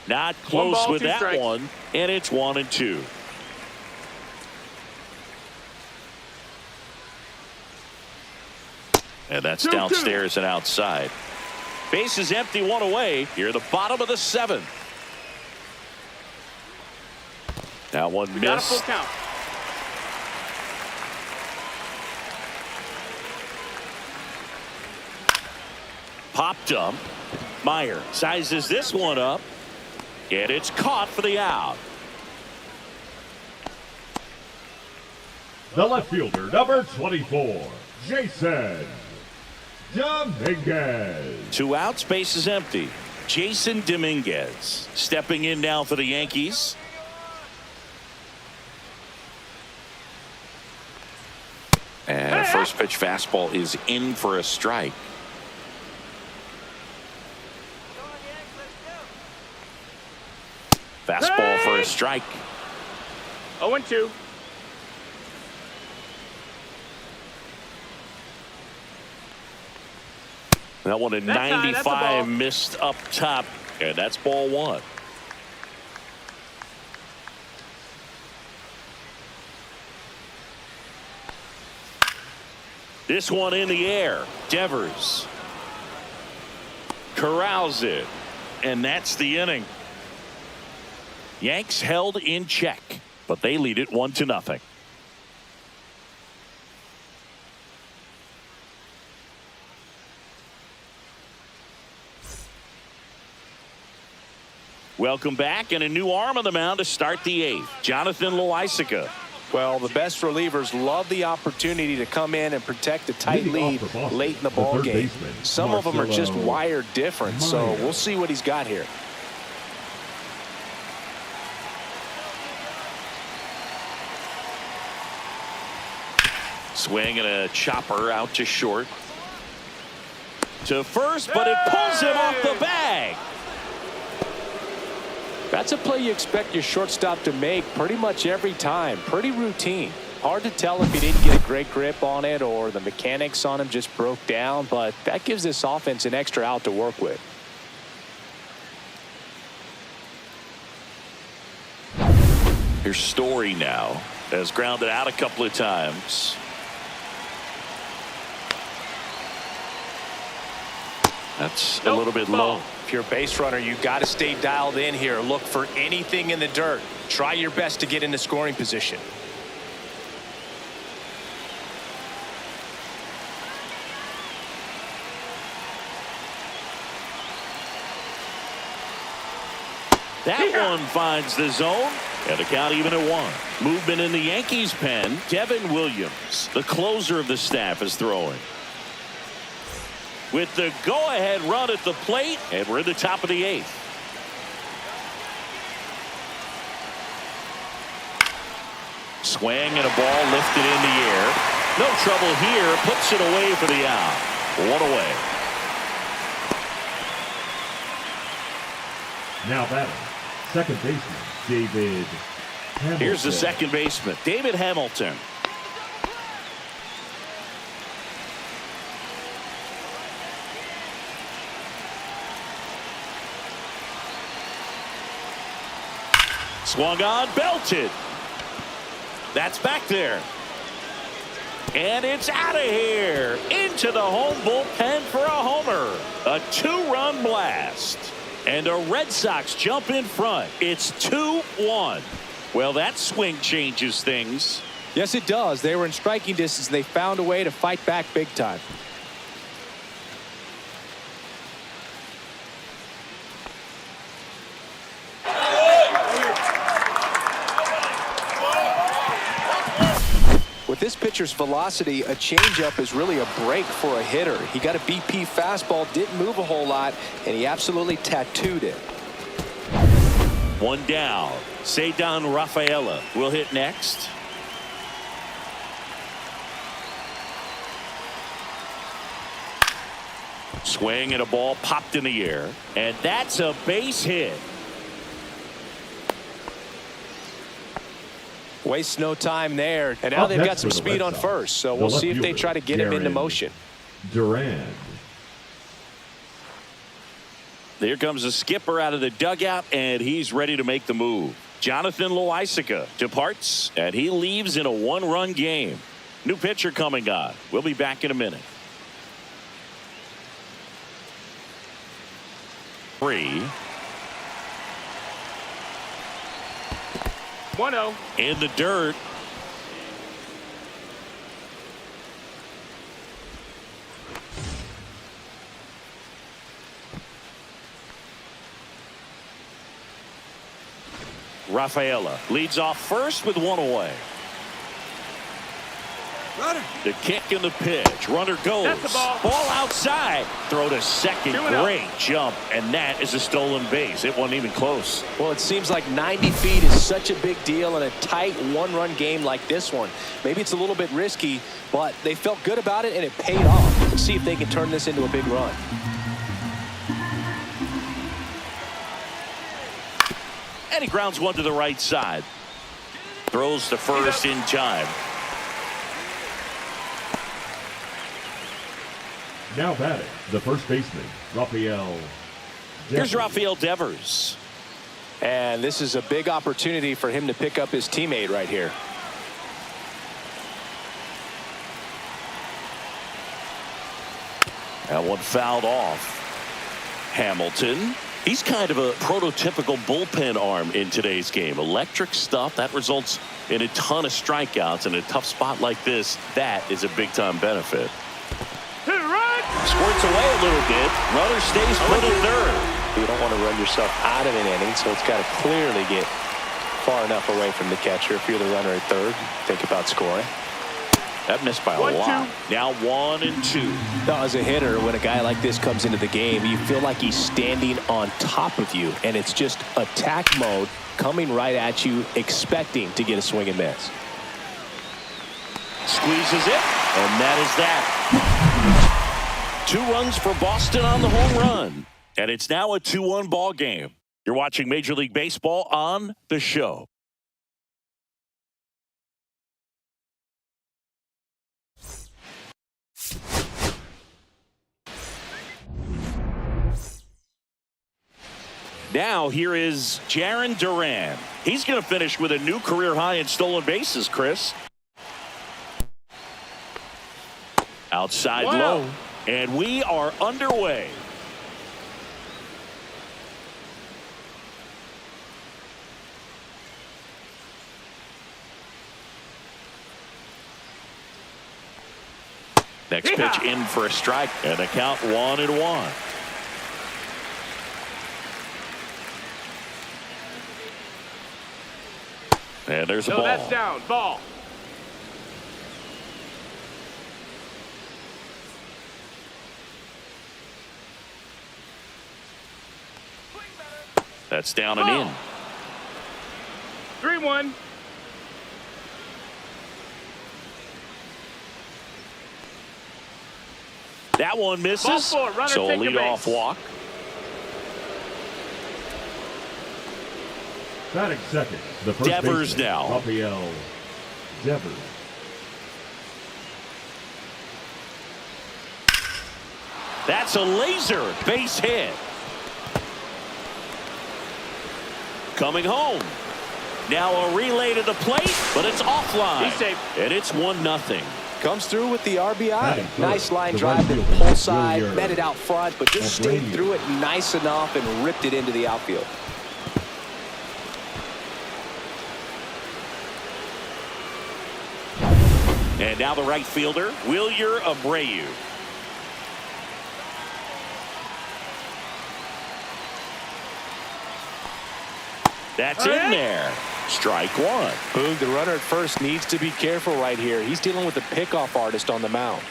Not close ball, with 2 that strikes. one, and it's 1-2. And that's 2-2. downstairs and outside. Base is empty, 1 away. Here at the bottom of the 7th. Now one We got a full missed. count. Popped up. Meyer sizes this one up. And it's caught for the out. The left fielder, number 24, Jason Dominguez. 2 outs, base is empty. Jason Dominguez stepping in now for the Yankees. And a first pitch fastball is in for a strike. Fastball for a strike. 0-2. That one in That's high, that's a 95 ball. missed up top, and that's ball 1. This one in the air. Devers corrals it, and that's the inning. Yanks held in check, but they lead it 1-0. Welcome back, and a new arm on the mound to start the 8th. Jonathan Loaisiga. Well, the best relievers love the opportunity to come in and protect a tight Leading off lead for Boston, late in the the ball third game. baseman, Some of them are just Marcelo wired different, so Meyer. we'll see what he's got here. Swing and a chopper out to short. To first, but it pulls him off the bag. That's a play you expect your shortstop to make pretty much every time. Pretty routine. Hard to tell if he didn't get a great grip on it or the mechanics on him just broke down, but that gives this offense an extra out to work with. Here's Story now. Has grounded out a couple of times. That's a little bit low. If you're a base runner, you got to stay dialed in here. Look for anything in the dirt. Try your best to get into scoring position. That one finds the zone, and the count even at 1. Movement in the Yankees pen. Devin Williams, the closer of the staff, is throwing. With the go-ahead run at the plate, and we're in the top of the 8th. Swing and a ball lifted in the air. No trouble here. Puts it away for the out. 1 away. Now batting, second baseman, David Hamilton. Here's the second baseman, David Hamilton. Swung on, belted. That's back there. And it's out of here. Into the home bullpen for a homer. A 2-run blast. And the Red Sox jump in front. It's 2-1. Well, that swing changes things. Yes, it does. They were in striking distance. They found a way to fight back big time. With this pitcher's velocity, a changeup is really a break for a hitter. He got a BP fastball, didn't move a whole lot, and he absolutely tattooed it. 1 down. Ceddanne Rafaela will hit next. Swing and a ball popped in the air. And that's a base hit. Waste no time there. And now they've got some speed on first. So we'll see if they try to get him into motion. Duran. There comes the skipper out of the dugout, and he's ready to make the move. Jonathan Loaisiga departs, and he leaves in a one-run game. New pitcher coming on. We'll be back in a minute. 3. 1-0. In the dirt. Rafaela leads off first with 1 away. Runner. The kick and the pitch. Runner goes. That's the ball. Ball outside. Throw to second. 2-0. Great jump. And that is a stolen base. It wasn't even close. Well, it seems like 90 feet is such a big deal in a tight one-run game like this one. Maybe it's a little bit risky, but they felt good about it, and it paid off. Let's see if they can turn this into a big run. And he grounds one to the right side. Throws to first in time. Now batting, the first baseman, Rafael. Here's Rafael Devers. And this is a big opportunity for him to pick up his teammate right here. That one fouled off. Hamilton. He's kind of a prototypical bullpen arm in today's game. Electric stuff that results in a ton of strikeouts. In a tough spot like this, that is a big-time benefit. Hit it right. Squirts away a little bit. Runner stays put in third. You don't want to run yourself out of an inning, so it's got to clearly get far enough away from the catcher. If you're the runner at third, think about scoring. That missed by a 1-2. lot. Now 1 and 2. Now, as a hitter, when a guy like this comes into the game, you feel like he's standing on top of you, and it's just attack mode coming right at you, expecting to get a swing and miss. Squeezes it, and that is that. 2 runs for Boston on the home run. And it's now a 2-1 ball game. You're watching Major League Baseball on The Show. Now here is Jarren Duran. He's going to finish with a new career high in stolen bases, Chris. Outside low. And we are underway. Next pitch in for a strike, and a count 1-1. And there's a ball. That's down. Ball. That's down and in. 3-1. That one misses. Ball 4. Runner So a take the leadoff base. walk. Batting second, the first Devers baseman, now. Rafael Devers. That's a laser base hit. Coming home. Now a relay to the plate, but it's offline. He's safe. And it's 1-0. Comes through with the RBI. Batting Nice third, line the drive to right the fielder, pull side, Willier. met it out front, but just stayed Willier. through it nice enough and ripped it into the outfield. And now the right fielder, Willier Abreu. That's in there. Strike 1. Boog, the runner at first, needs to be careful right here. He's dealing with a pickoff artist on the mound.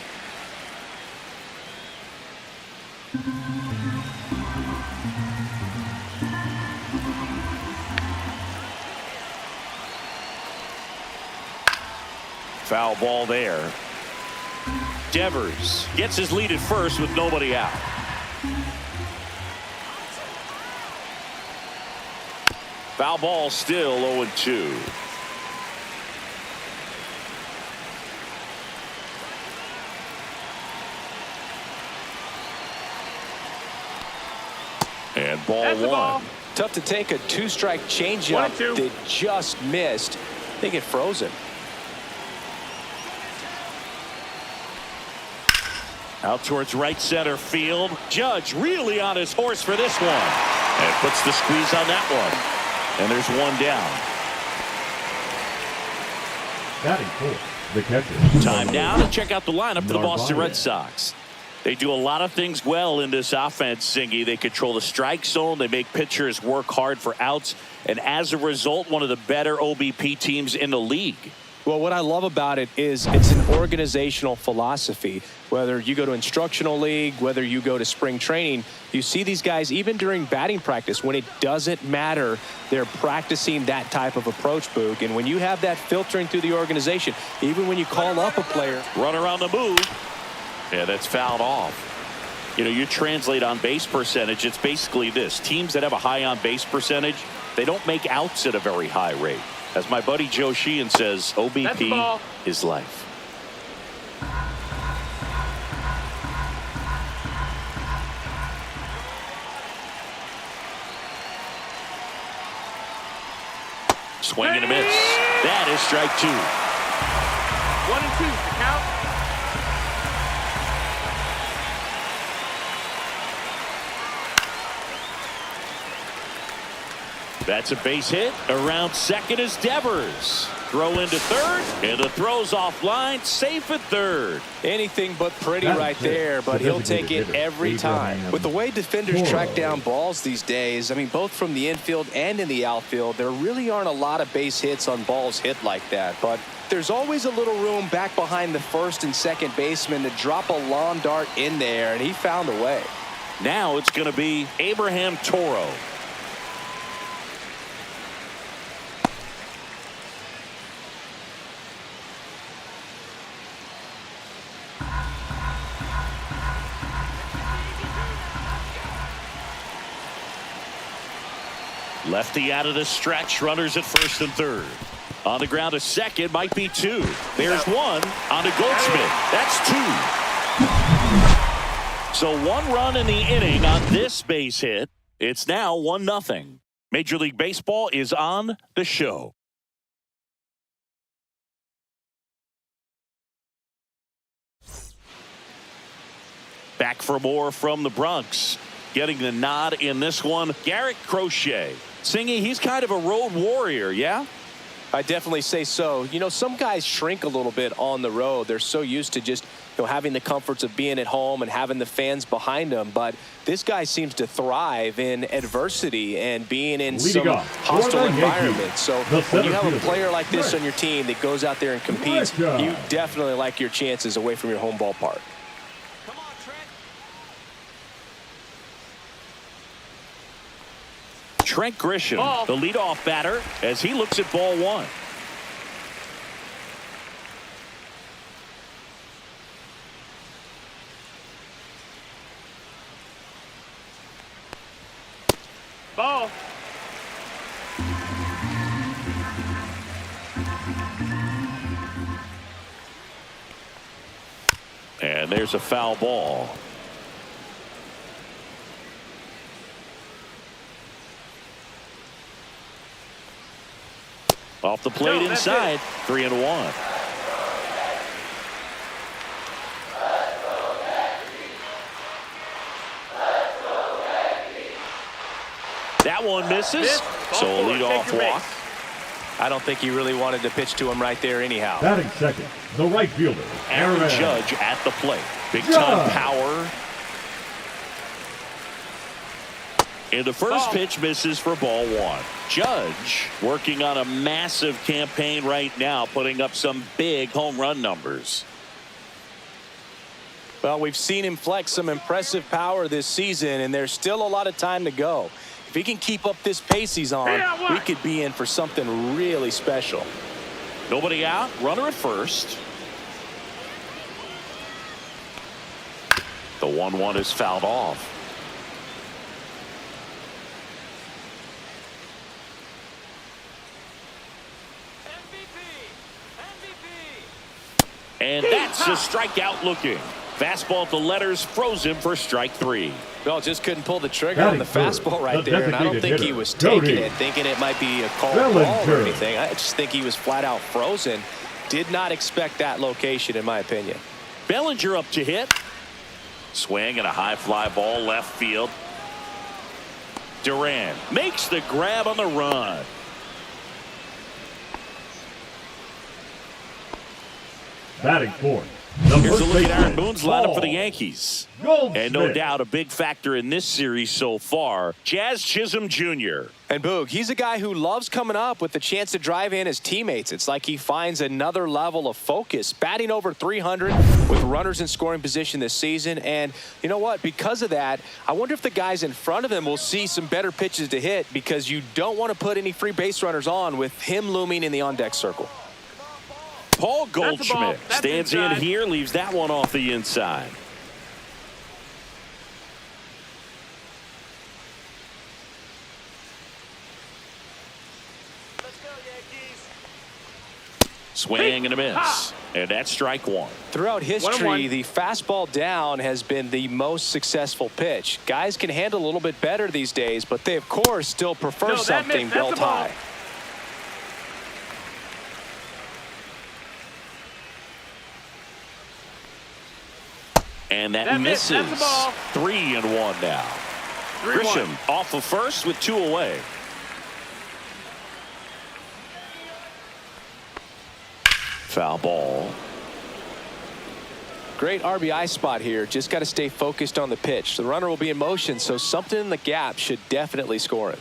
Foul ball there. Devers gets his lead at first with nobody out. Foul ball still 0-2. And ball That's the one. ball. Tough to take a two-strike changeup 1-2. that just missed. I think it froze him. Out towards right center field. Judge really on his horse for this one. And puts the squeeze on that one. And there's one down. Batting fourth, the catcher. Time now to check out the lineup for the Boston Red Narvaez. Sox. They do a lot of things well in this offense, Singy. They control the strike zone. They make pitchers work hard for outs. And as a result, one of the better OBP teams in the league. Well, what I love about it is it's an organizational philosophy. Whether you go to instructional league, whether you go to spring training, you see these guys even during batting practice when it doesn't matter. They're practicing that type of approach, Boog. And when you have that filtering through the organization, even when you call up a player. Runner on the move. Yeah, that's fouled off. You know, you translate on base percentage, it's basically this. Teams that have a high on base percentage, they don't make outs at a very high rate. As my buddy Joe Sheehan says, OBP is life. Swing and a miss. That is strike two. 1-2. Count. That's a base hit. Around second is Devers. Throw into third, and the throw's offline. Safe at third. Anything but pretty right there, but he'll take it every time. With the way defenders track down balls these days, I mean, both from the infield and in the outfield, there really aren't a lot of base hits on balls hit like that. But there's always a little room back behind the first and second baseman to drop a lawn dart in there, and he found a way. Now it's going to be Abraham Toro. Lefty out of the stretch. Runners at first and third. On the ground, a second. Might be two. There's one on to Goldsmith. That's two. So one run in the inning on this base hit. It's now 1-0. Major League Baseball is on the show. Back for more from the Bronx. Getting the nod in this one, Garrett Crochet. Singy, he's kind of a road warrior, yeah? I definitely say so. You know, some guys shrink a little bit on the road. They're so used to just, you know, having the comforts of being at home and having the fans behind them. But this guy seems to thrive in adversity and being in some hostile environments. So when you have a player like this on your team that goes out there and competes, you definitely like your chances away from your home ballpark. Trent Grisham, the leadoff batter, as he looks at ball one. Ball. And there's a foul ball. Off the plate inside, 3-1. That one misses, so a leadoff walk. I don't think he really wanted to pitch to him right there anyhow. Batting second, the right fielder, Aaron Judge at the plate. Big time power. And the first pitch misses for ball one. Judge working on a massive campaign right now, putting up some big home run numbers. Well, we've seen him flex some impressive power this season, and there's still a lot of time to go. If he can keep up this pace he's on, we could be in for something really special. Nobody out, runner at first. The 1-1 is fouled off. That's a strikeout looking. Fastball at the letters froze him for strike 3. Well, just couldn't pull the trigger on the fastball right there, and I don't think he was Cody. taking it, thinking it might be a called ball or anything. I just think he was flat out frozen. Did not expect that location, in my opinion. Bellinger up to hit. Swing and a high fly ball left field. Duran makes the grab on the run. Batting fourth. Here's a look at Aaron Boone's lineup for the Yankees. Goldschmidt. And no doubt a big factor in this series so far, Jazz Chisholm Jr. And Boog, he's a guy who loves coming up with the chance to drive in his teammates. It's like he finds another level of focus. Batting over 300 with runners in scoring position this season. And you know what? Because of that, I wonder if the guys in front of him will see some better pitches to hit, because you don't want to put any free base runners on with him looming in the on-deck circle. Paul Goldschmidt stands in here, leaves that one off the inside. Let's go, Yankees. Swing and a miss. And that's strike 1. Throughout history, 1-1. the fastball down has been the most successful pitch. Guys can handle a little bit better these days, but they, of course, still prefer something belt high. And that misses. That's the ball. 3-1 now. 3-1. Grisham off of first with 2 away. Foul ball. Great RBI spot here. Just got to stay focused on the pitch. The runner will be in motion, so something in the gap should definitely score it.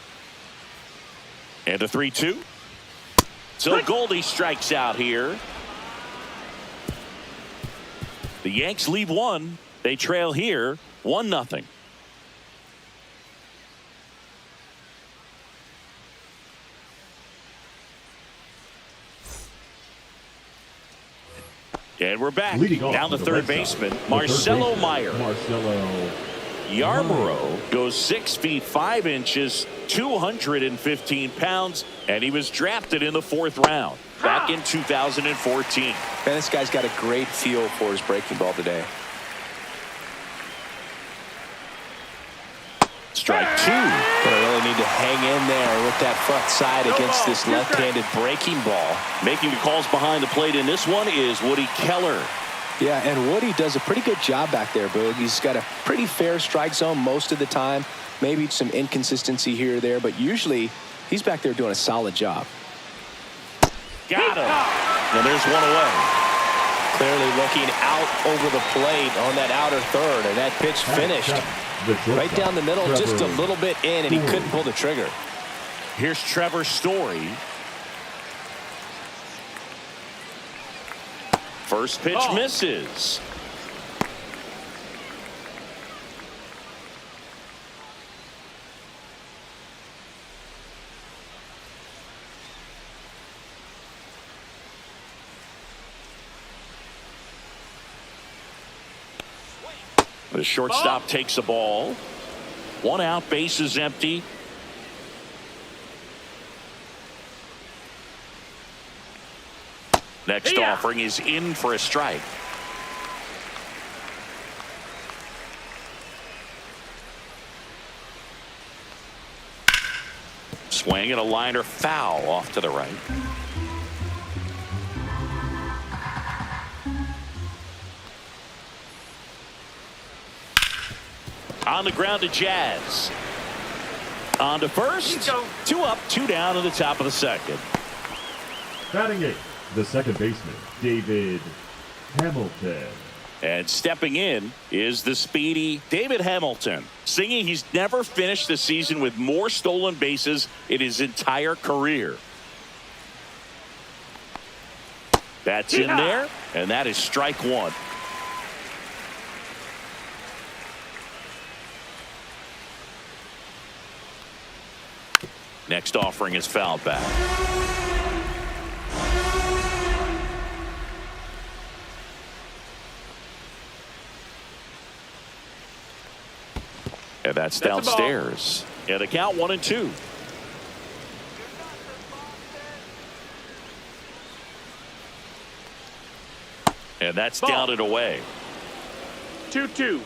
And a 3-2. So Goldie strikes out here. The Yanks lead 1. They trail here 1-0. And we're back. Down the third baseman, Marcelo Meyer. Yarborough goes 6 feet 5 inches, 215 pounds, and he was drafted in the 4th round back in 2014. Man, this guy's got a great feel for his breaking ball today. Strike 2. Gonna really need to hang in there with that front side against this left-handed breaking ball. Making the calls behind the plate in this one is Woody Keller. Yeah, and Woody does a pretty good job back there, Boog. He's got a pretty fair strike zone most of the time. Maybe some inconsistency here or there, but usually he's back there doing a solid job. Got him. And there's one away. Clearly looking out over the plate on that outer third, and that pitch finished right down the middle, just a little bit in, and he couldn't pull the trigger. Here's Trevor Story. First pitch misses. The shortstop takes the ball. 1 out, base is empty. Next offering is in for a strike. Swing and a liner foul off to the right. On the ground to Jazz. On to first. 2 up, 2 down in the top of the 2nd. Batting 8, the second baseman, David Hamilton. And stepping in is the speedy David Hamilton, singing he's never finished the season with more stolen bases in his entire career. That's in there, and that is strike 1. Next offering is fouled back. And that's downstairs. And the count 1-2. And that's Ball. down and away. 2-2.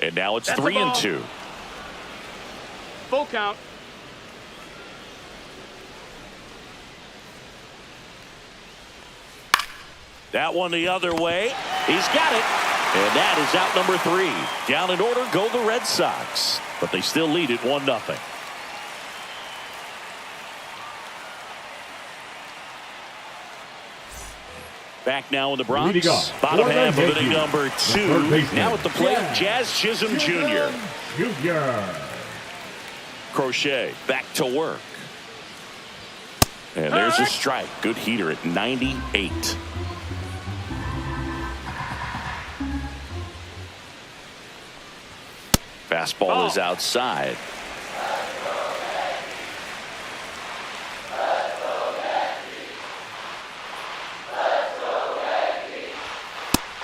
And now it's That's a 3-2. Full count. That one the other way. He's got it. And that is out number 3. Down in order go the Red Sox. But they still lead it 1-0. Back now in the Bronx. Leading off, Bottom for the half of Yankees, inning number the 2. third baseman, Now at the plate, Jazz Chisholm Jr. Jr. Crochet back to work. And there's a strike. Good heater at 98. Fastball is outside.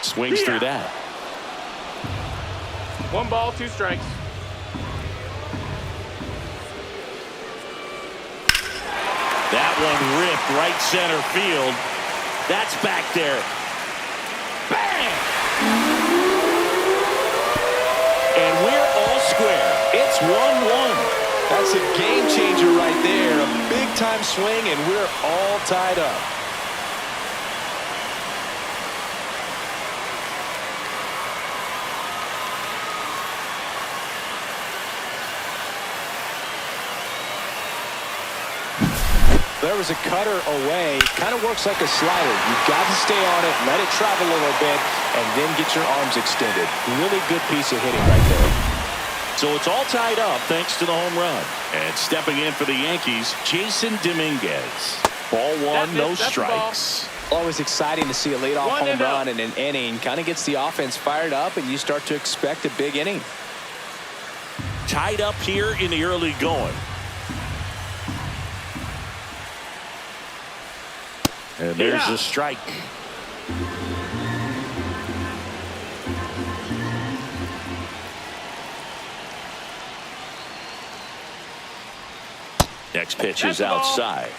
Swings through that. 1 ball, 2 strikes. That one ripped right center field. That's back there. Bang! And we're all square. It's 1-1. That's a game changer right there. A big time swing, and we're all tied up. There was a cutter away. Kind of works like a slider. You've got to stay on it, let it travel a little bit, and then get your arms extended. Really good piece of hitting right there. So it's all tied up thanks to the home run. And stepping in for the Yankees, Jason Dominguez. Ball 1, no strikes. Always exciting to see a leadoff home 1-0. run in an inning. Kind of gets the offense fired up, and you start to expect a big inning. Tied up here in the early going. And there's a strike. Next pitch is outside.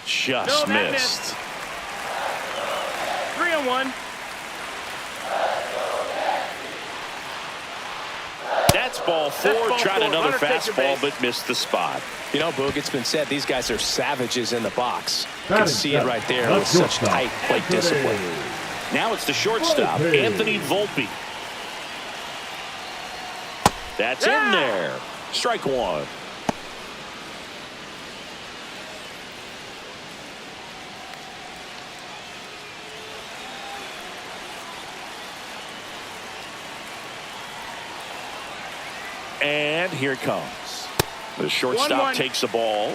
Just No, that missed. 3-1. That's ball 4. That's ball Tried 4. another Runner takes your fastball, base. but missed the spot. You know, Boog, it's been said these guys are savages in the box. You That can is see it seven. right there That's with such shortstop. tight plate discipline. Now it's the shortstop, Volpe. Anthony Volpe. That's in there. Strike 1. And here it comes. The shortstop 1-1. takes the ball.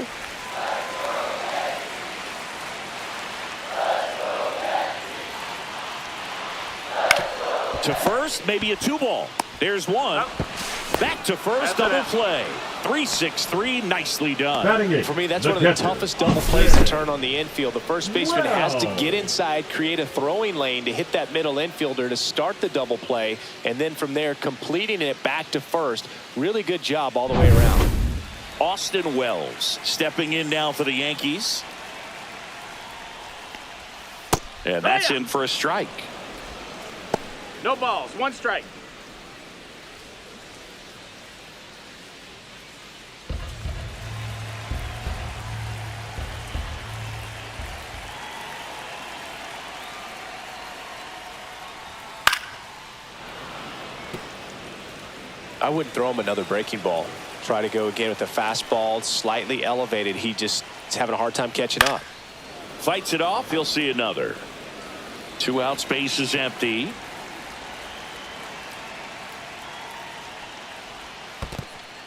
To first, maybe a 2-ball. There's one. Back to first, double play. 3-6-3, nicely done. Batting eighth, For me, that's the one of the catcher, toughest double plays to turn on the infield. The first baseman has to Wow. get inside, create a throwing lane to hit that middle infielder to start the double play, and then from there completing it back to first. Really good job all the way around. Austin Wells stepping in now for the Yankees. And that's in for a strike. No balls, 1 strike. I wouldn't throw him another breaking ball. Try to go again with the fastball, slightly elevated. He just is having a hard time catching up. Fights it off. He'll see another. 2 out, space is empty.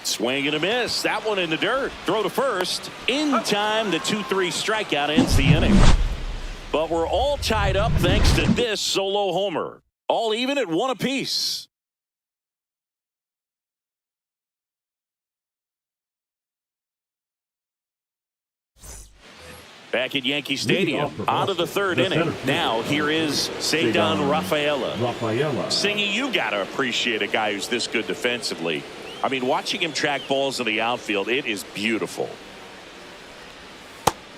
Swing and a miss. That one in the dirt. Throw to first. In time, the 2-3 strikeout ends the inning. But we're all tied up thanks to this solo homer. All even at 1 apiece. Back at Yankee Stadium, on to the third inning. Now here is Cedar Rafaela. Singy, you got to appreciate a guy who's this good defensively. I mean, watching him track balls in the outfield, it is beautiful.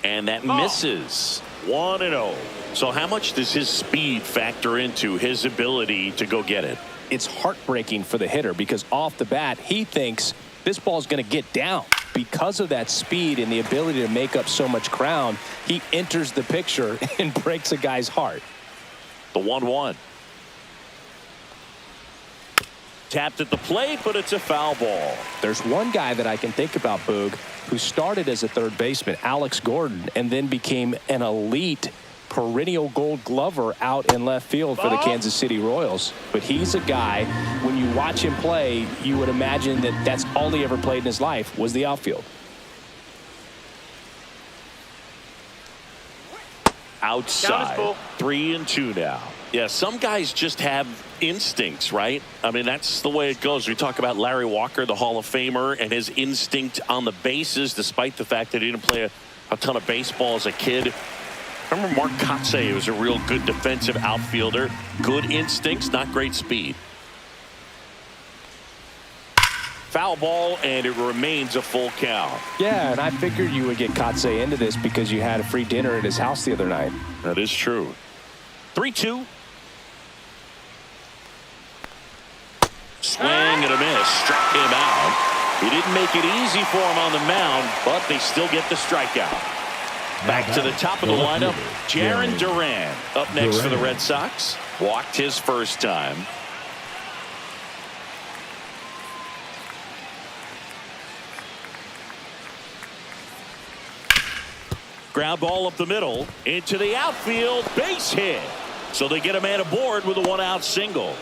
And that misses. 1-0. So how much does his speed factor into his ability to go get it? It's heartbreaking for the hitter because off the bat, he thinks this ball's going to get down. Because of that speed and the ability to make up so much ground, he enters the picture and breaks a guy's heart. The 1-1. Tapped at the plate, but it's a foul ball. There's one guy that I can think about, Boog, who started as a third baseman, Alex Gordon, and then became an elite perennial gold glover out in left field for the Kansas City Royals. But he's a guy, when you watch him play, you would imagine that that's all he ever played in his life was the outfield. Outside. 3-2 now. Yeah, some guys just have instincts, right? I mean, that's the way it goes. We talk about Larry Walker, the Hall of Famer, and his instinct on the bases, despite the fact that he didn't play a ton of baseball as a kid. I remember Mark Kotsay was a real good defensive outfielder. Good instincts, not great speed. Foul ball, and it remains a full count. Yeah, and I figured you would get Kotsay into this because you had a free dinner at his house the other night. That is true. 3-2. Swing and a miss. Struck him out. He didn't make it easy for him on the mound, but they still get the strikeout. Back to the top of the lineup, Jarren Duran up next for the Red Sox. Walked his first time. Ground ball up the middle into the outfield, base hit. So they get a man aboard with a one-out single.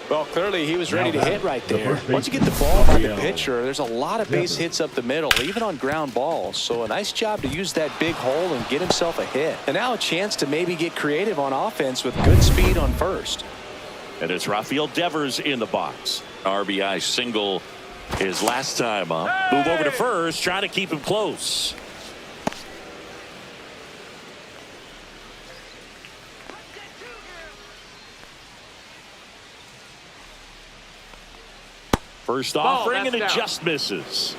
Well, clearly he was ready to hit right there. Once you get the ball by the pitcher, there's a lot of base hits up the middle, even on ground balls. So a nice job to use that big hole and get himself a hit. And now a chance to maybe get creative on offense with good speed on first. And it's Rafael Devers in the box. RBI single his last time up. Move over to first, trying to keep him close. First offering, and it just misses.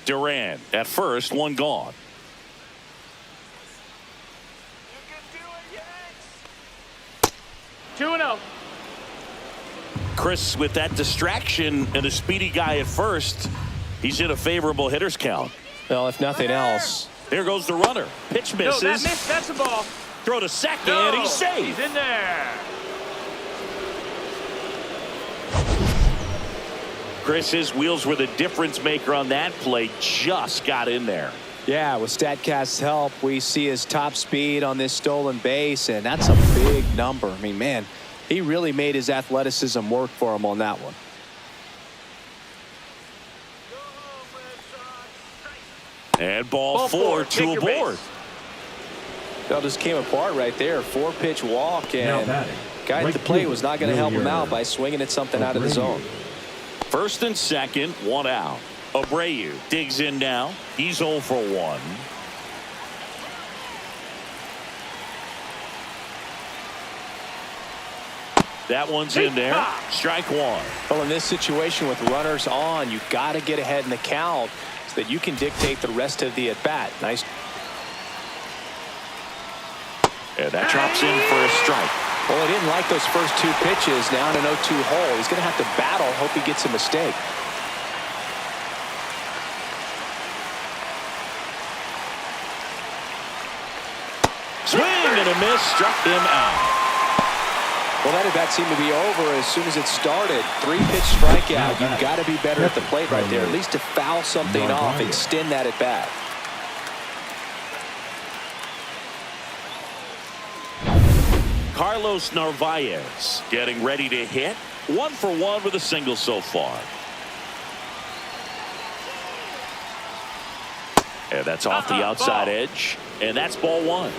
Duran at first, one gone. 2-0. Chris, with that distraction and a speedy guy at first, he's in a favorable hitter's count. Well, if nothing else. There goes the runner. Pitch misses. No, that missed. That's a ball. Throw to second, No, and he's safe. He's in there. Chris, his wheels were the difference maker on that play. Just got in there. Yeah, with StatCast's help, we see his top speed on this stolen base, and that's a big number. I mean, man, he really made his athleticism work for him on that one. And ball four, two aboard. That just came apart right there. 4-pitch walk, and guy at the plate was not going to help him out by swinging at something out of the zone. First and second, one out. Abreu digs in now. He's 0 for 1. That one's in there. Strike one. Well, in this situation with runners on, you've got to get ahead in the count so that you can dictate the rest of the at-bat. Nice. And that drops in for a strike. Well, he didn't like those first two pitches. Now in an 0-2 hole. He's going to have to battle. Hope he gets a mistake. Swing and a miss. Struck him out. Well, that at-bat seemed to be over as soon as it started. 3-pitch strikeout. You've got to be better at the plate right there. At least to foul something off, extend that at-bat. Carlos Narvaez getting ready to hit. 1 for 1 with a single so far. And that's off the outside edge. And that's ball one.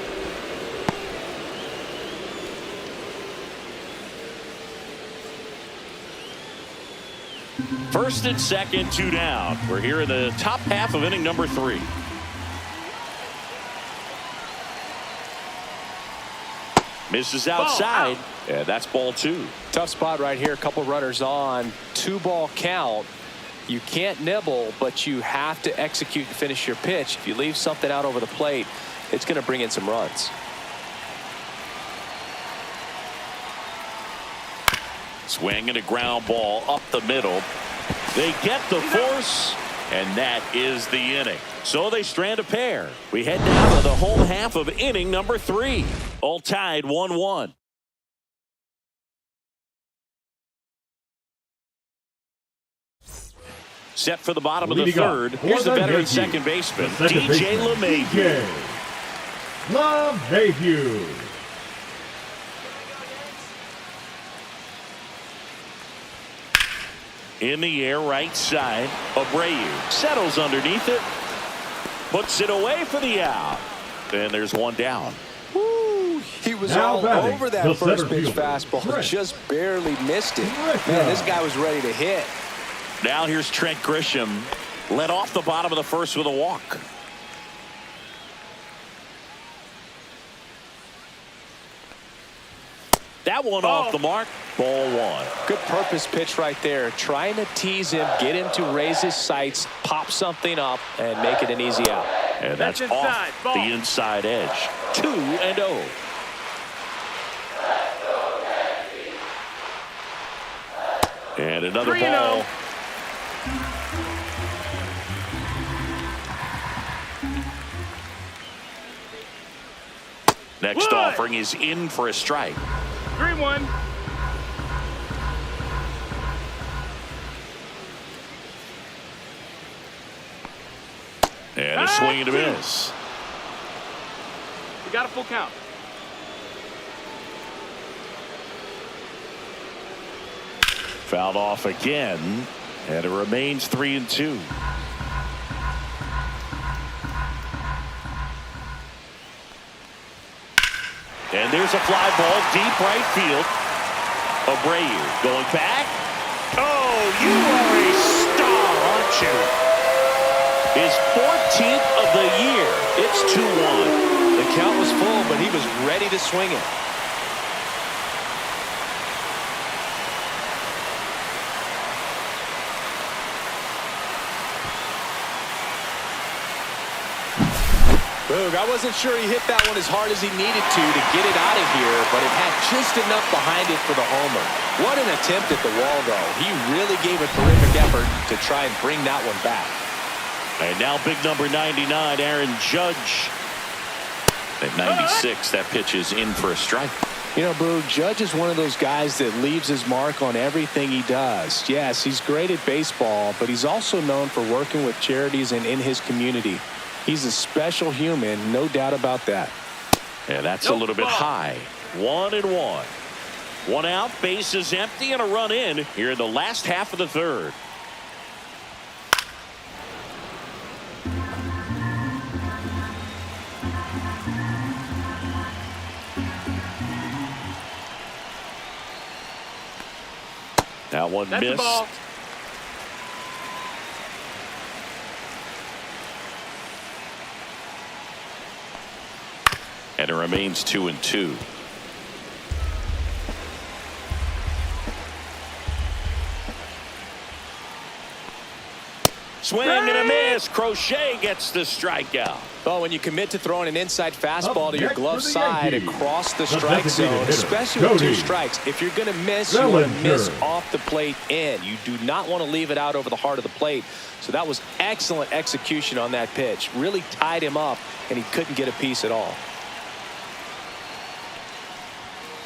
First and second, 2 down. We're here in the top half of inning number 3. Misses outside. Yeah, that's ball 2. Tough spot right here. A couple runners on. 2-ball count. You can't nibble, but you have to execute and finish your pitch. If you leave something out over the plate, it's going to bring in some runs. Swing and a ground ball up the middle. They get the force, and that is the inning. So they strand a pair. We head down to the home half of inning number 3. All tied 1-1. Set for the bottom of the third. Here's the veteran second baseman, DJ LeMahieu. LeMahieu. In the air, right side. Abreu settles underneath it. Puts it away for the out. And there's one down. Woo, he was Now all batting, over that the first center pitch fielder, fastball. Just barely missed it. Man, this guy was ready to hit. Now here's Trent Grisham. Led off the bottom of the first with a walk. That one off the mark. Ball 1. Good purpose pitch right there. Trying to tease him, get him to raise his sights, pop something up, and make it an easy out. And that's inside. off Ball. the inside edge. 2-0. And another 3-0. ball. Next Wood. offering is in for a strike. 3-1. And a swing and a miss. We got a full count. Fouled off again, and it remains 3-2. And there's a fly ball deep right field. Abreu going back. Oh, you are a star, aren't you? His 14th of the year. It's 2-1. The count was full, but he was ready to swing it. Boog, I wasn't sure he hit that one as hard as he needed to get it out of here, but it had just enough behind it for the homer. What an attempt at the wall, though. He really gave a terrific effort to try and bring that one back. And now big number 99, Aaron Judge. At 96, that pitch is in for a strike. You know, Boog, Judge is one of those guys that leaves his mark on everything he does. Yes, he's great at baseball, but he's also known for working with charities and in his community. He's a special human, no doubt about that. And that's a little bit high. 1-1. One out, base is empty, and a run in here in the last half of the third. That one That's the missed. ball. And it remains 2-2. Swing and a miss. Crochet gets the strikeout. Well, when you commit to throwing an inside fastball to your next glove for the side Yankees, across the the strike designated zone, hitter, especially with 2 Cody strikes, if you're going to miss, you want to miss Bellinger. off the plate in. You do not want to leave it out over the heart of the plate. So that was excellent execution on that pitch. Really tied him up, and he couldn't get a piece at all.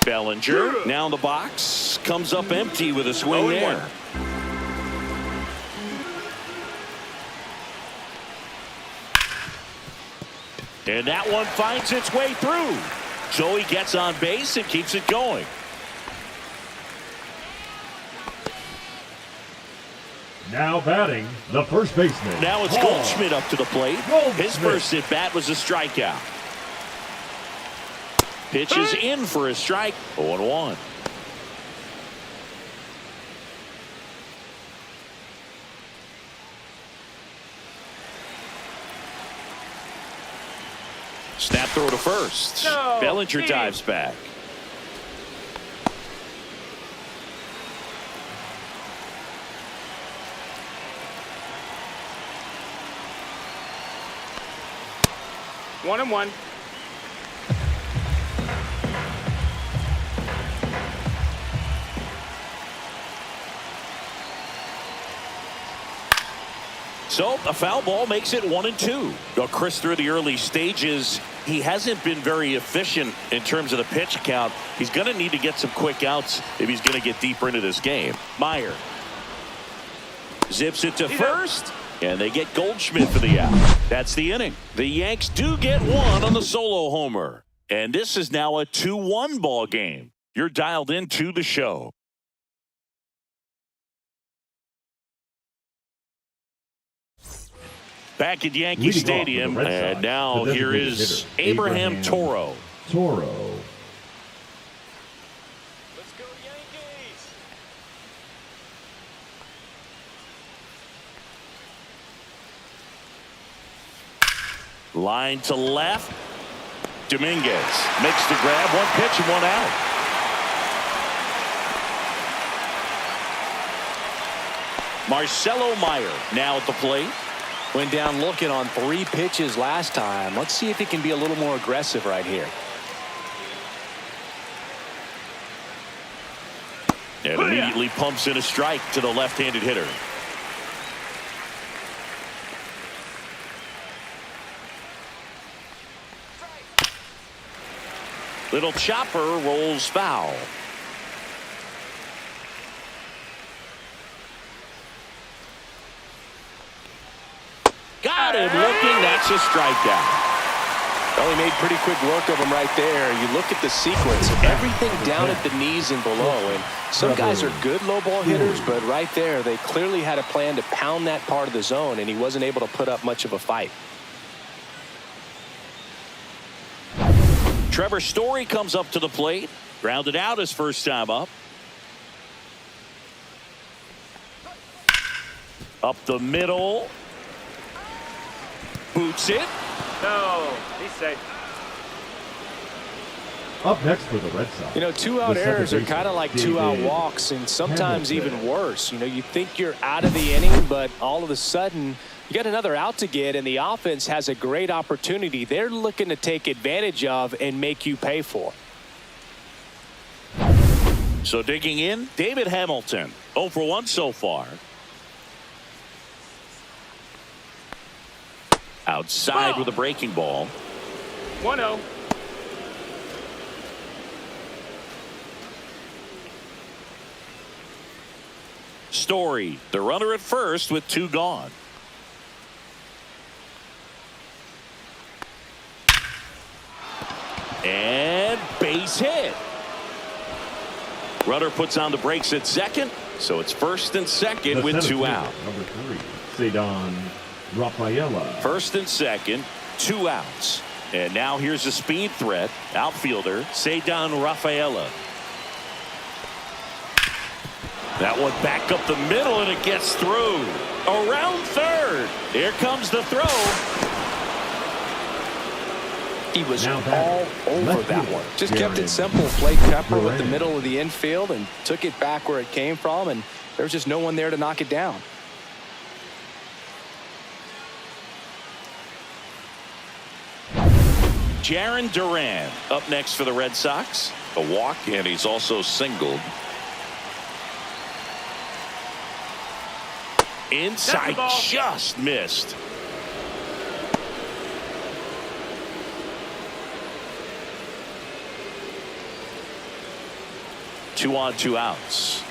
Bellinger now in the box. Comes up empty with a swing there. And that one finds its way through. So he gets on base and keeps it going. Now batting, the first baseman. Now it's Paul Goldschmidt up to the plate. Goldschmidt. His first at bat was a strikeout. Pitch is in for a strike. 0-1. throw to first. No, Bellinger Steve. dives back. One and one. So a foul ball makes it 1-2. Well, Chris, through the early stages, he hasn't been very efficient in terms of the pitch count. He's going to need to get some quick outs if he's going to get deeper into this game. Meyer zips it to first, and they get Goldschmidt for the out. That's the inning. The Yanks do get one on the solo homer, and this is now a 2-1 ball game. You're dialed into the show. Back at Yankee Stadium, and now here is Abraham Toro. Toro. Let's go Yankees. Line to left. Dominguez makes the grab. One pitch and one out. Marcelo Meyer now at the plate. Went down looking on 3 pitches last time. Let's see if he can be a little more aggressive right here. And immediately pumps in a strike to the left-handed hitter. Little chopper rolls foul. Got him looking. That's a strikeout. Well, he made pretty quick work of him right there. You look at the sequence, everything down at the knees and below. And some guys are good low ball hitters, but right there, they clearly had a plan to pound that part of the zone, and he wasn't able to put up much of a fight. Trevor Story comes up to the plate. Grounded out his first time up. Up the middle. Boots it. No, he's safe. Up next for the Red Sox. You know, 2-out the errors are second kind of like baseman, 2-out David walks, and sometimes Hamilton. even worse. You know, you think you're out of the inning, but all of a sudden you got another out to get, and the offense has a great opportunity they're looking to take advantage of and make you pay for. So digging in, David Hamilton. 0 for 1 so far. Outside with a breaking ball. 1-0. Story, the runner at first with 2 gone. And base hit. Runner puts on the brakes at second, so it's first and second The with center 2 fielder, out. Number 3, Cedon Rafaela. First and second, 2 outs. And now here's a speed threat. Outfielder, Cedon Rafaela. That one back up the middle, and it gets through. Around third. Here comes the throw. He was Now all back. over Left that field, one. Just kept Darren it simple. Played Pepper with the Moran. middle of the infield and took it back where it came from, and there was just no one there to knock it down. Jarren Duran up next for the Red Sox. A walk, and he's also singled. Inside, just missed. Two on, 2 outs.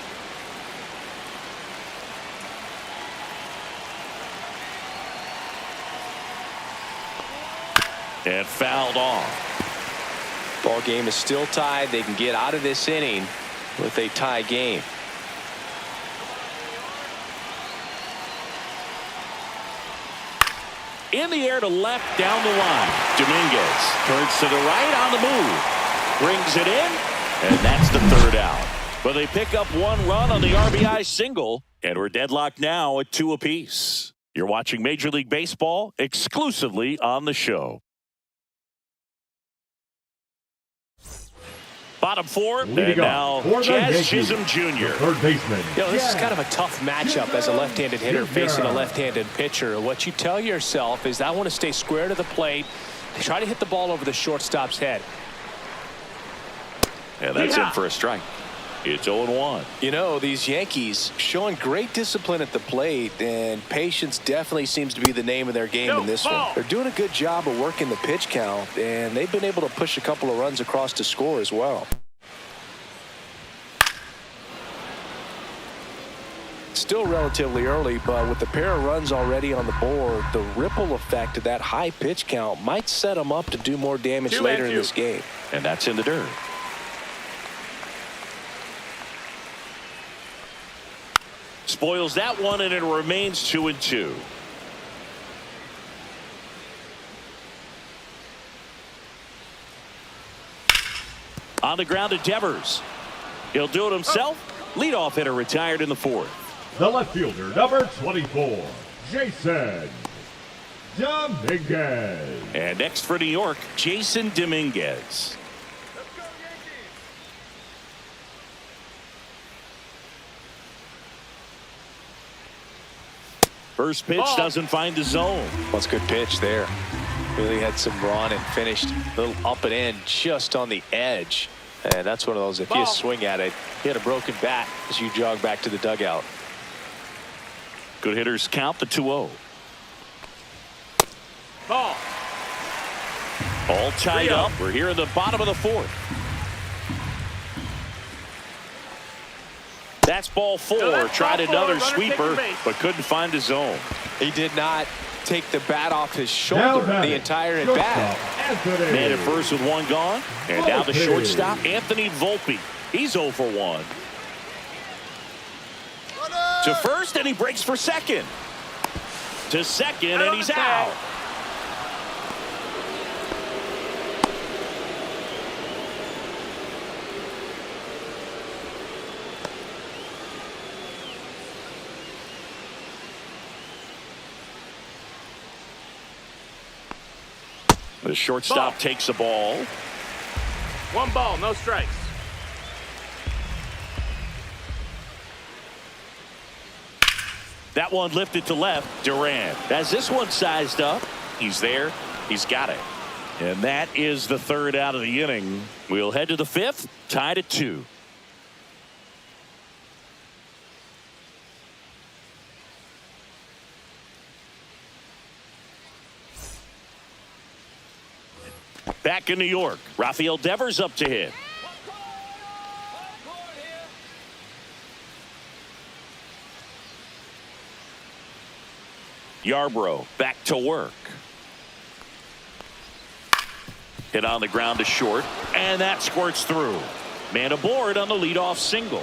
And fouled off. Ball game is still tied. They can get out of this inning with a tie game. In the air to left, down the line. Dominguez turns to the right on the move. Brings it in, and that's the 3rd out. But they pick up 1 run on the RBI single, and we're deadlocked now at 2 apiece. You're watching Major League Baseball exclusively on the show. Bottom four, and Leading now off for the Jazz Yankees, Chisholm Jr. the third baseman. You know, this is kind of a tough matchup as a left-handed hitter facing a left-handed pitcher. What you tell yourself is, I want to stay square to the plate, try to hit the ball over the shortstop's head. And that's in for a strike. It's 0-1. You know, these Yankees showing great discipline at the plate, and patience definitely seems to be the name of their game in this one. They're doing a good job of working the pitch count, and they've been able to push a couple of runs across to score as well. Still relatively early, but with the pair of runs already on the board, the ripple effect of that high pitch count might set them up to do more damage later in this game. And that's in the dirt. Spoils that one, and it remains 2-2. On the ground to Devers. He'll do it himself. Leadoff hitter retired in the fourth. The left fielder, number 24, Jason Dominguez. And next for New York, Jason Dominguez. First pitch doesn't find the zone. Well, it's a good pitch there. Really had some run and finished a little up and in just on the edge. And that's one of those, if you swing at it, you had a broken bat as you jog back to the dugout. Good hitters count the 2-0. Ball. All tied up. We're here in the bottom of the fourth. That's ball four. Tried another sweeper, but couldn't find his zone. He did not take the bat off his shoulder the entire at bat. Man at first with one gone. And now the shortstop, Anthony Volpe. He's 0 for 1. To first, and he breaks for second. To second, and he's out. The shortstop takes the ball. 1 ball, no strikes. That one lifted to left. Duran has this one sized up. He's there. He's got it. And that is the third out of the inning. We'll head to the fifth, tied at 2. Back in New York, Rafael Devers up to hit. Yarbrough back to work. Hit on the ground to short, and that squirts through. Man aboard on the leadoff single.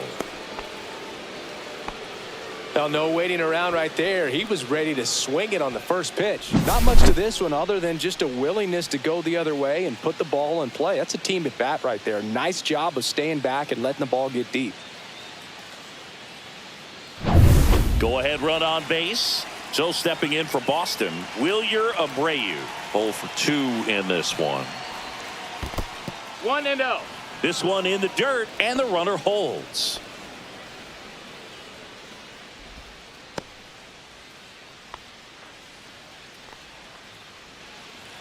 Now, no waiting around right there. He was ready to swing it on the first pitch. Not much to this one other than just a willingness to go the other way and put the ball in play. That's a team at bat right there. Nice job of staying back and letting the ball get deep. Go ahead run on base. So stepping in for Boston, Wilyer Abreu. 0 for 2 in this one. 1-0. This one in the dirt, and the runner holds.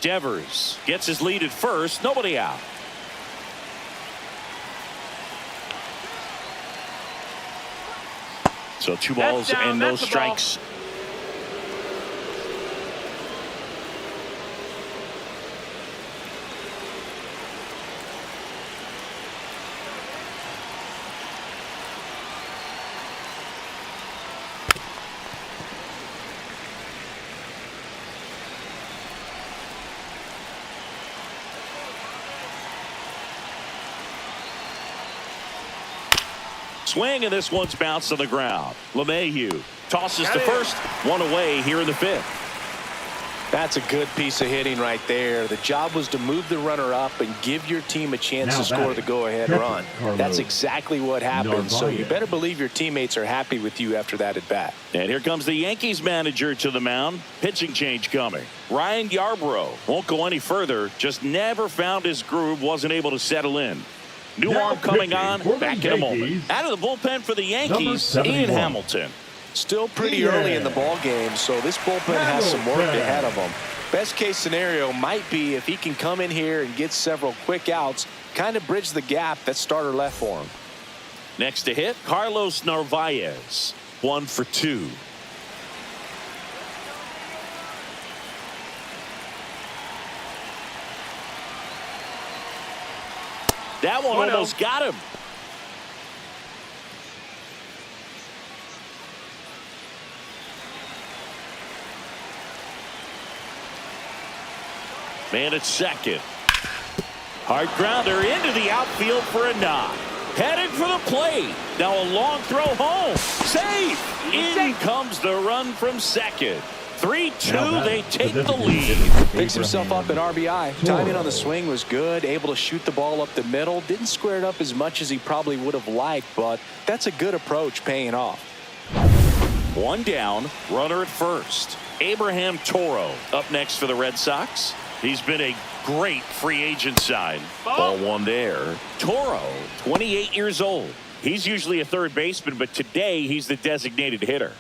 Devers gets his lead at first. Nobody out. So 2 balls and no strikes. Swing, and this one's bounced on the ground. LeMahieu tosses to first. 1 away here in the fifth. That's a good piece of hitting right there. The job was to move the runner up and give your team a chance to score the go-ahead run. That's exactly what happened. So you better believe your teammates are happy with you after that at bat. And here comes the Yankees manager to the mound. Pitching change coming. Ryan Yarbrough won't go any further. Just never found his groove. Wasn't able to settle in. New Now arm coming pitching on. for the Back in a moment. Yankees, Out of the bullpen for the Yankees, 71. Ian Hamilton. Still pretty early in the ball game, so this bullpen has some work Hamilton. ahead of them. Best case scenario might be if he can come in here and get several quick outs, kind of bridge the gap that starter left for him. Next to hit, Carlos Narvaez. 1 for 2. That one almost got him. Man at second. Hard grounder into the outfield for a knock. Headed for the plate. Now a long throw home. Safe. In comes the run from second. 3-2. They take the lead. Picks himself up at RBI. Timing on the swing was good. Able to shoot the ball up the middle. Didn't square it up as much as he probably would have liked, but that's a good approach paying off. 1 down. Runner at first. Abraham Toro up next for the Red Sox. He's been a great free agent sign. Ball 1 there. Toro, 28 years old. He's usually a third baseman, but today he's the designated hitter.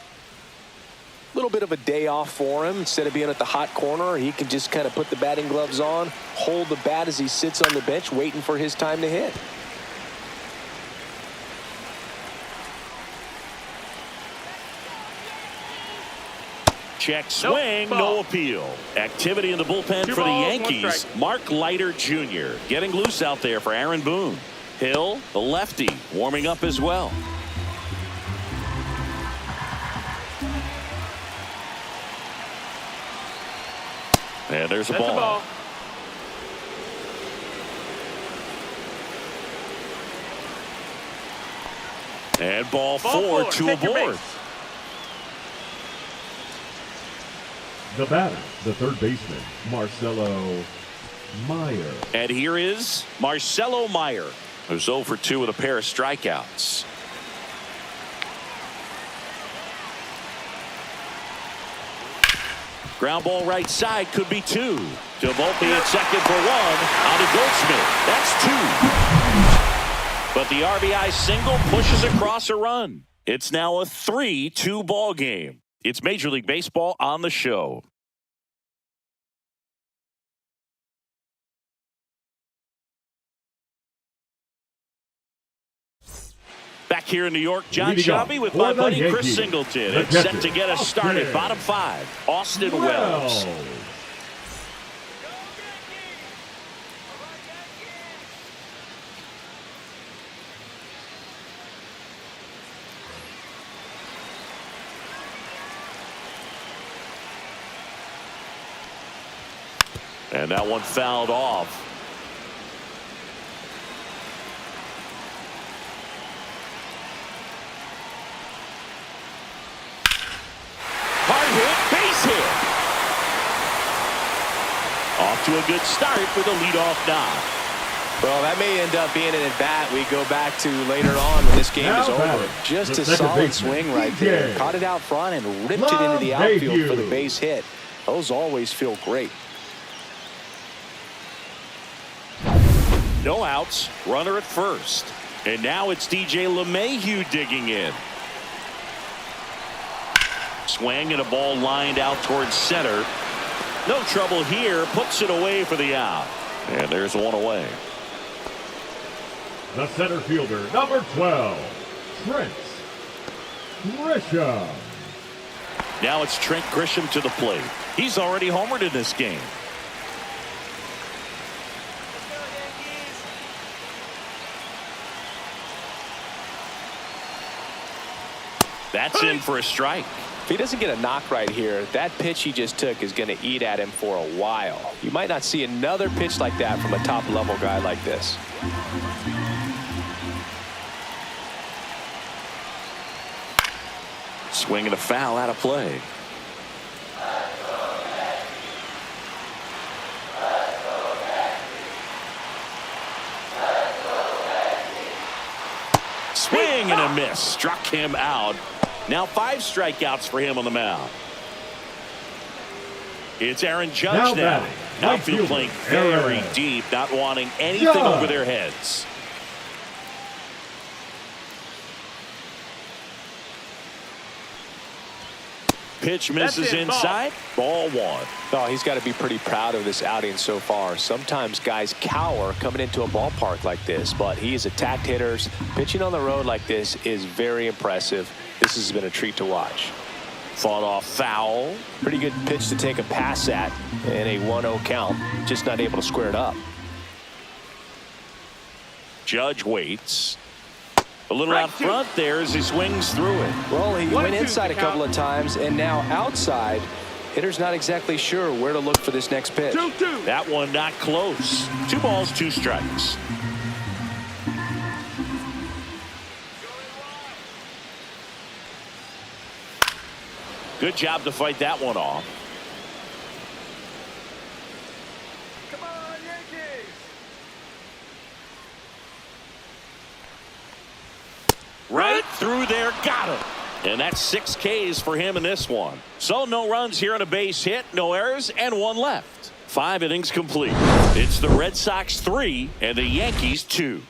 A little bit of a day off for him. Instead of being at the hot corner, he can just kind of put the batting gloves on, hold the bat as he sits on the bench waiting for his time to hit. Check swing, no appeal. Activity in the bullpen for the Yankees. Mark Leiter Jr. getting loose out there for Aaron Boone. Hill, the lefty, warming up as well. And there's a ball. And ball 4 to a board. The batter, the third baseman, Marcelo Meyer. And here is Marcelo Meyer, who's 0 for 2 with a pair of strikeouts. Ground ball right side, could be 2. To Volpe at second for 1. On to Goldschmidt. That's 2. But the RBI single pushes across a run. It's now a 3-2 ball game. It's Major League Baseball on the show. Back here in New York, John Shelby with my buddy Chris Singleton. It's set to get us started. Bottom 5, Austin Wells. And that one fouled off. Hard hit, base hit. Off to a good start for the leadoff knock. Well, that may end up being an at-bat we go back to later on when this game is over. Just a solid swing right there. Caught it out front and ripped it into the outfield for the base hit. Those always feel great. No outs, runner at first. And now it's DJ LeMahieu digging in. Swing and a ball lined out towards center. No trouble here, puts it away for the out. And there's one away. The center fielder, number 12, Trent Grisham. Now it's Trent Grisham to the plate. He's already homered in this game. That's in for a strike. If he doesn't get a knock right here, that pitch he just took is going to eat at him for a while. You might not see another pitch like that from a top-level guy like this. Swing and a foul out of play. Swing and a miss. Struck him out. Now 5 strikeouts for him on the mound. It's Aaron Judge now. Outfield playing very deep, not wanting anything over their heads. Pitch misses inside. Ball one. Oh, he's got to be pretty proud of this outing so far. Sometimes guys cower coming into a ballpark like this, but he's attacked hitters. Pitching on the road like this is very impressive. This has been a treat to watch. Fought off foul. Pretty good pitch to take a pass at in a 1-0 count. Just not able to square it up. Judge waits. A little out front there as he swings through it. Well, he went inside a couple of times, and now outside. Hitter's not exactly sure where to look for this next pitch. 2-2. That one not close. 2 balls, 2 strikes. Good job to fight that one off. Come on, Yankees. Right through there, got him. And that's 6 Ks for him in this one. So no runs here on a base hit, no errors, and 1 left. 5 innings complete. It's the Red Sox 3 and the Yankees 2.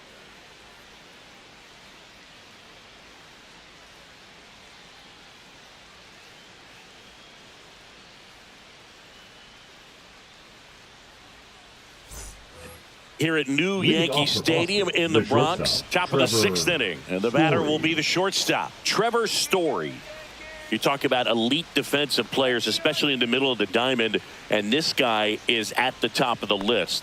Here at New Yankee Stadium in the Bronx, top of the 6th inning. And the batter will be the shortstop, Trevor Story. You talk about elite defensive players, especially in the middle of the diamond, and this guy is at the top of the list.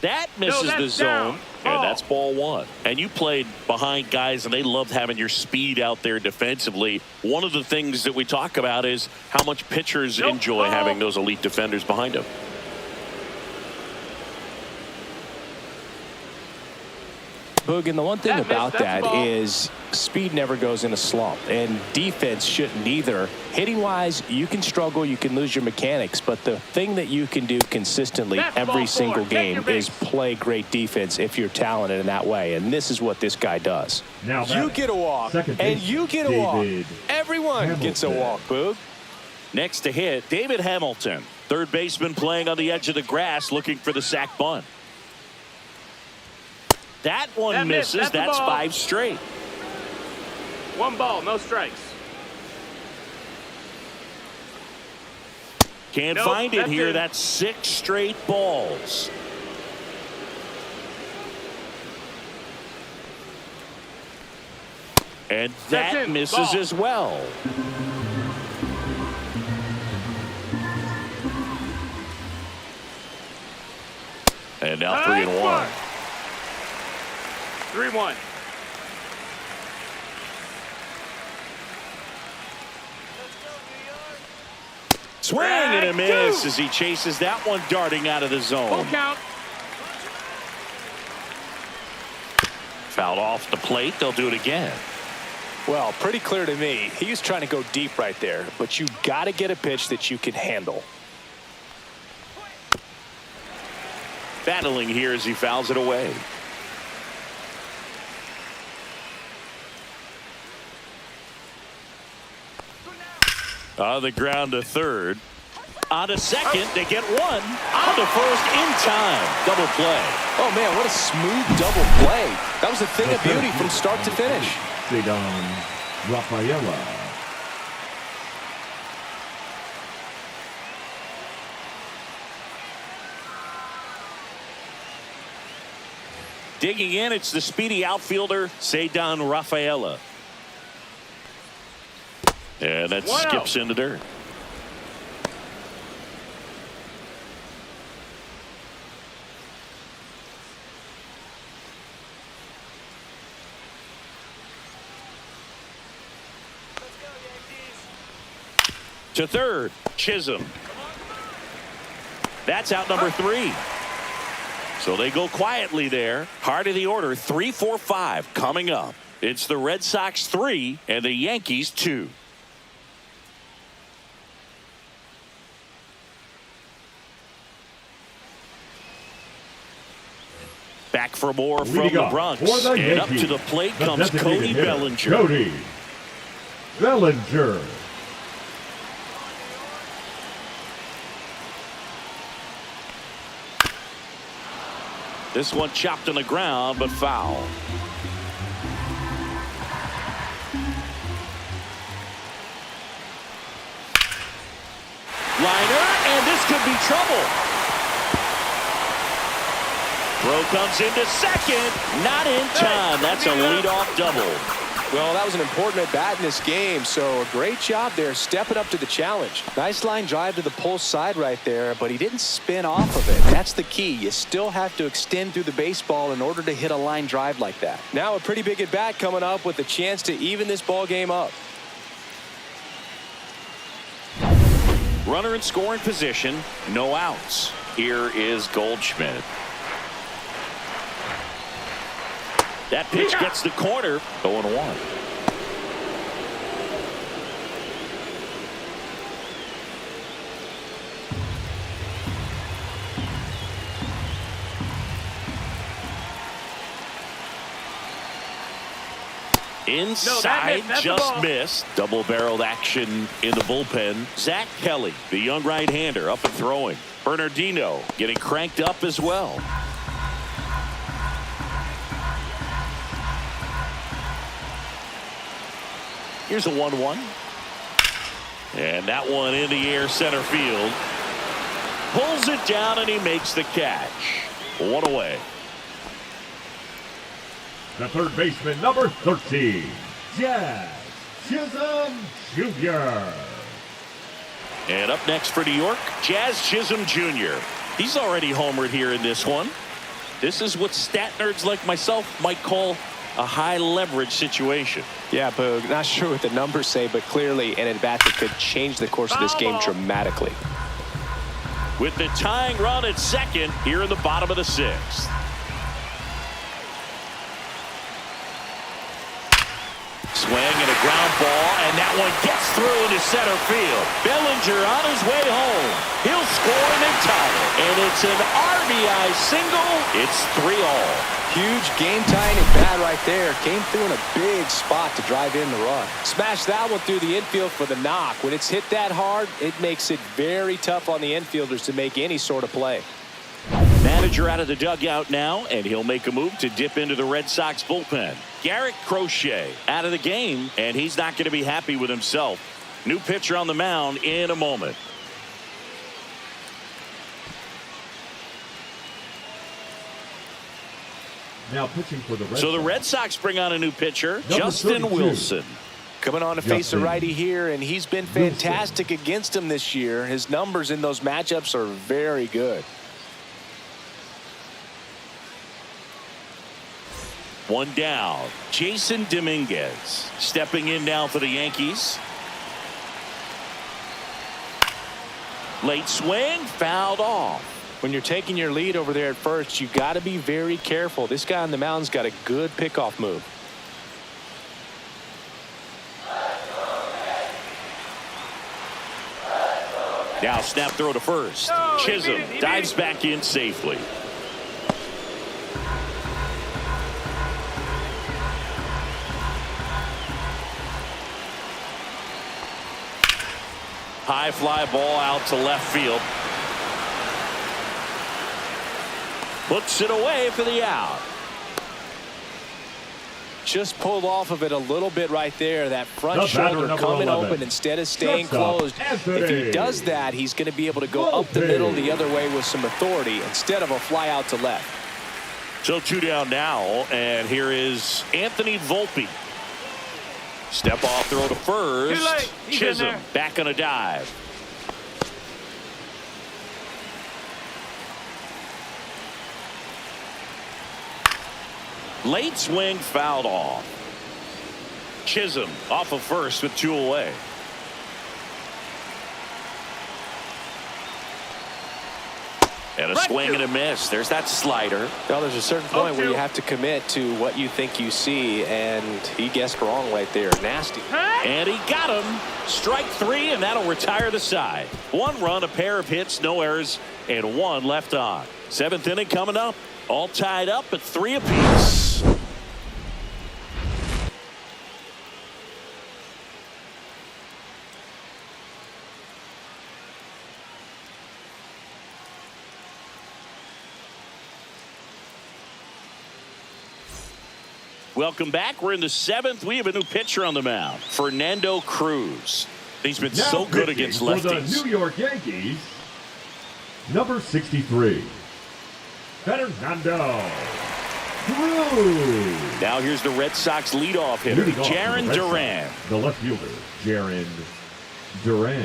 That misses the zone, and that's ball one. And you played behind guys, and they loved having your speed out there defensively. One of the things that we talk about is how much pitchers enjoy having those elite defenders behind them. Boog, and the one thing about that is speed never goes in a slump, and defense shouldn't either. Hitting wise, you can struggle, you can lose your mechanics, but the thing that you can do consistently every single game is play great defense if you're talented in that way, and this is what this guy does. Now you get a walk, and you get a walk. Everyone gets a walk, Boog. Next to hit, David Hamilton, third baseman playing on the edge of the grass looking for the sac bunt. That one misses. That's 5 straight. 1 ball, no strikes. Can't find it here. That's 6 straight balls. And that misses as well. And now 3-1. 3-1. Swing and a miss as he chases that one darting out of the zone. Full count. Fouled off the plate. They'll do it again. Well, pretty clear to me. He was trying to go deep right there, but you got to get a pitch that you can handle. Battling here as he fouls it away. On the ground to third. On to second. They get one. On to first in time. Double play. Oh, man, what a smooth double play. That was a thing of beauty from start to finish. Rafaela. Digging in, it's the speedy outfielder, Cedon Rafaela. And that skips into dirt. To third, Chisholm. That's out number 3. So they go quietly there. Heart of the order, 3, 4, 5 coming up. It's the Red Sox 3 and the Yankees 2. Back for more from the Bronx. And up to the plate comes Cody Bellinger. Cody Bellinger. This one chopped on the ground, but foul. Liner, and this could be trouble. Throw comes into second. Not in time. That's a leadoff double. Well, that was an important at-bat in this game, so a great job there stepping up to the challenge. Nice line drive to the pull side right there, but he didn't spin off of it. That's the key. You still have to extend through the baseball in order to hit a line drive like that. Now a pretty big at-bat coming up with a chance to even this ball game up. Runner in scoring position, no outs. Here is Goldschmidt. That pitch gets the corner. 0-1. Inside, just missed. Double-barreled action in the bullpen. Zach Kelly, the young right-hander, up and throwing. Bernardino getting cranked up as well. Here's a 1-1. And that one in the air center field. Pulls it down and he makes the catch. One away. The third baseman, number 13, Jazz Chisholm Jr. And up next for New York, Jazz Chisholm Jr. He's already homered here in this one. This is what stat nerds like myself might call a high leverage situation. Yeah, Boog, not sure what the numbers say, but clearly an at-bat that could change the course of this game dramatically. With the tying run at second here in the bottom of the sixth. Swing and a ground ball, and that one gets through into center field. Bellinger on his way home. He'll score and they tie it. And it's an RBI single. It's 3-all. Huge game-tying at bat right there. Came through in a big spot to drive in the run. Smash that one through the infield for the knock. When it's hit that hard, it makes it very tough on the infielders to make any sort of play. Manager out of the dugout now, and he'll make a move to dip into the Red Sox bullpen. Garrett Crochet out of the game, and he's not going to be happy with himself. New pitcher on the mound in a moment. Now pitching for the Red Sox. So the Red Sox bring on a new pitcher, Number Justin 32. Wilson. Coming on to face a righty here, and he's been fantastic against him this year. His numbers in those matchups are very good. One down. Jason Dominguez stepping in now for the Yankees. Late swing, fouled off. When you're taking your lead over there at first, you got to be very careful. This guy on the mound's got a good pickoff move. Now snap throw to first. Chisholm dives back in safely. High fly ball out to left field. Puts it away for the out. Just pulled off of it a little bit right there. That front The batter, shoulder number coming 11. open instead of staying Shortstop, closed. Anthony. If he does that, he's going to be able to go up the Bullpen. middle the other way with some authority instead of a fly out to left. So two down now, and here is Anthony Volpe. Step off throw to first. Too late. He's in Chisholm there. back on a dive. Late swing fouled off. Chisholm off of first with two away. And a swing and a miss. There's that slider. Well, there's a certain point where you have to commit to what you think you see, and he guessed wrong right there. Nasty. And he got him. Strike three, and that'll retire the side. One run, a pair of hits, no errors, and one left on. Seventh inning coming up. All tied up at 3 apiece. Welcome back. We're in the 7th. We have a new pitcher on the mound, Fernando Cruz. He's been Now so good pitching against for the lefties. New York Yankees, number 63, Fernando Cruz. Now here's the Red Sox leadoff hitter, Leading off for the Jaron Red Duran. Sox, the left fielder, Jaron Duran.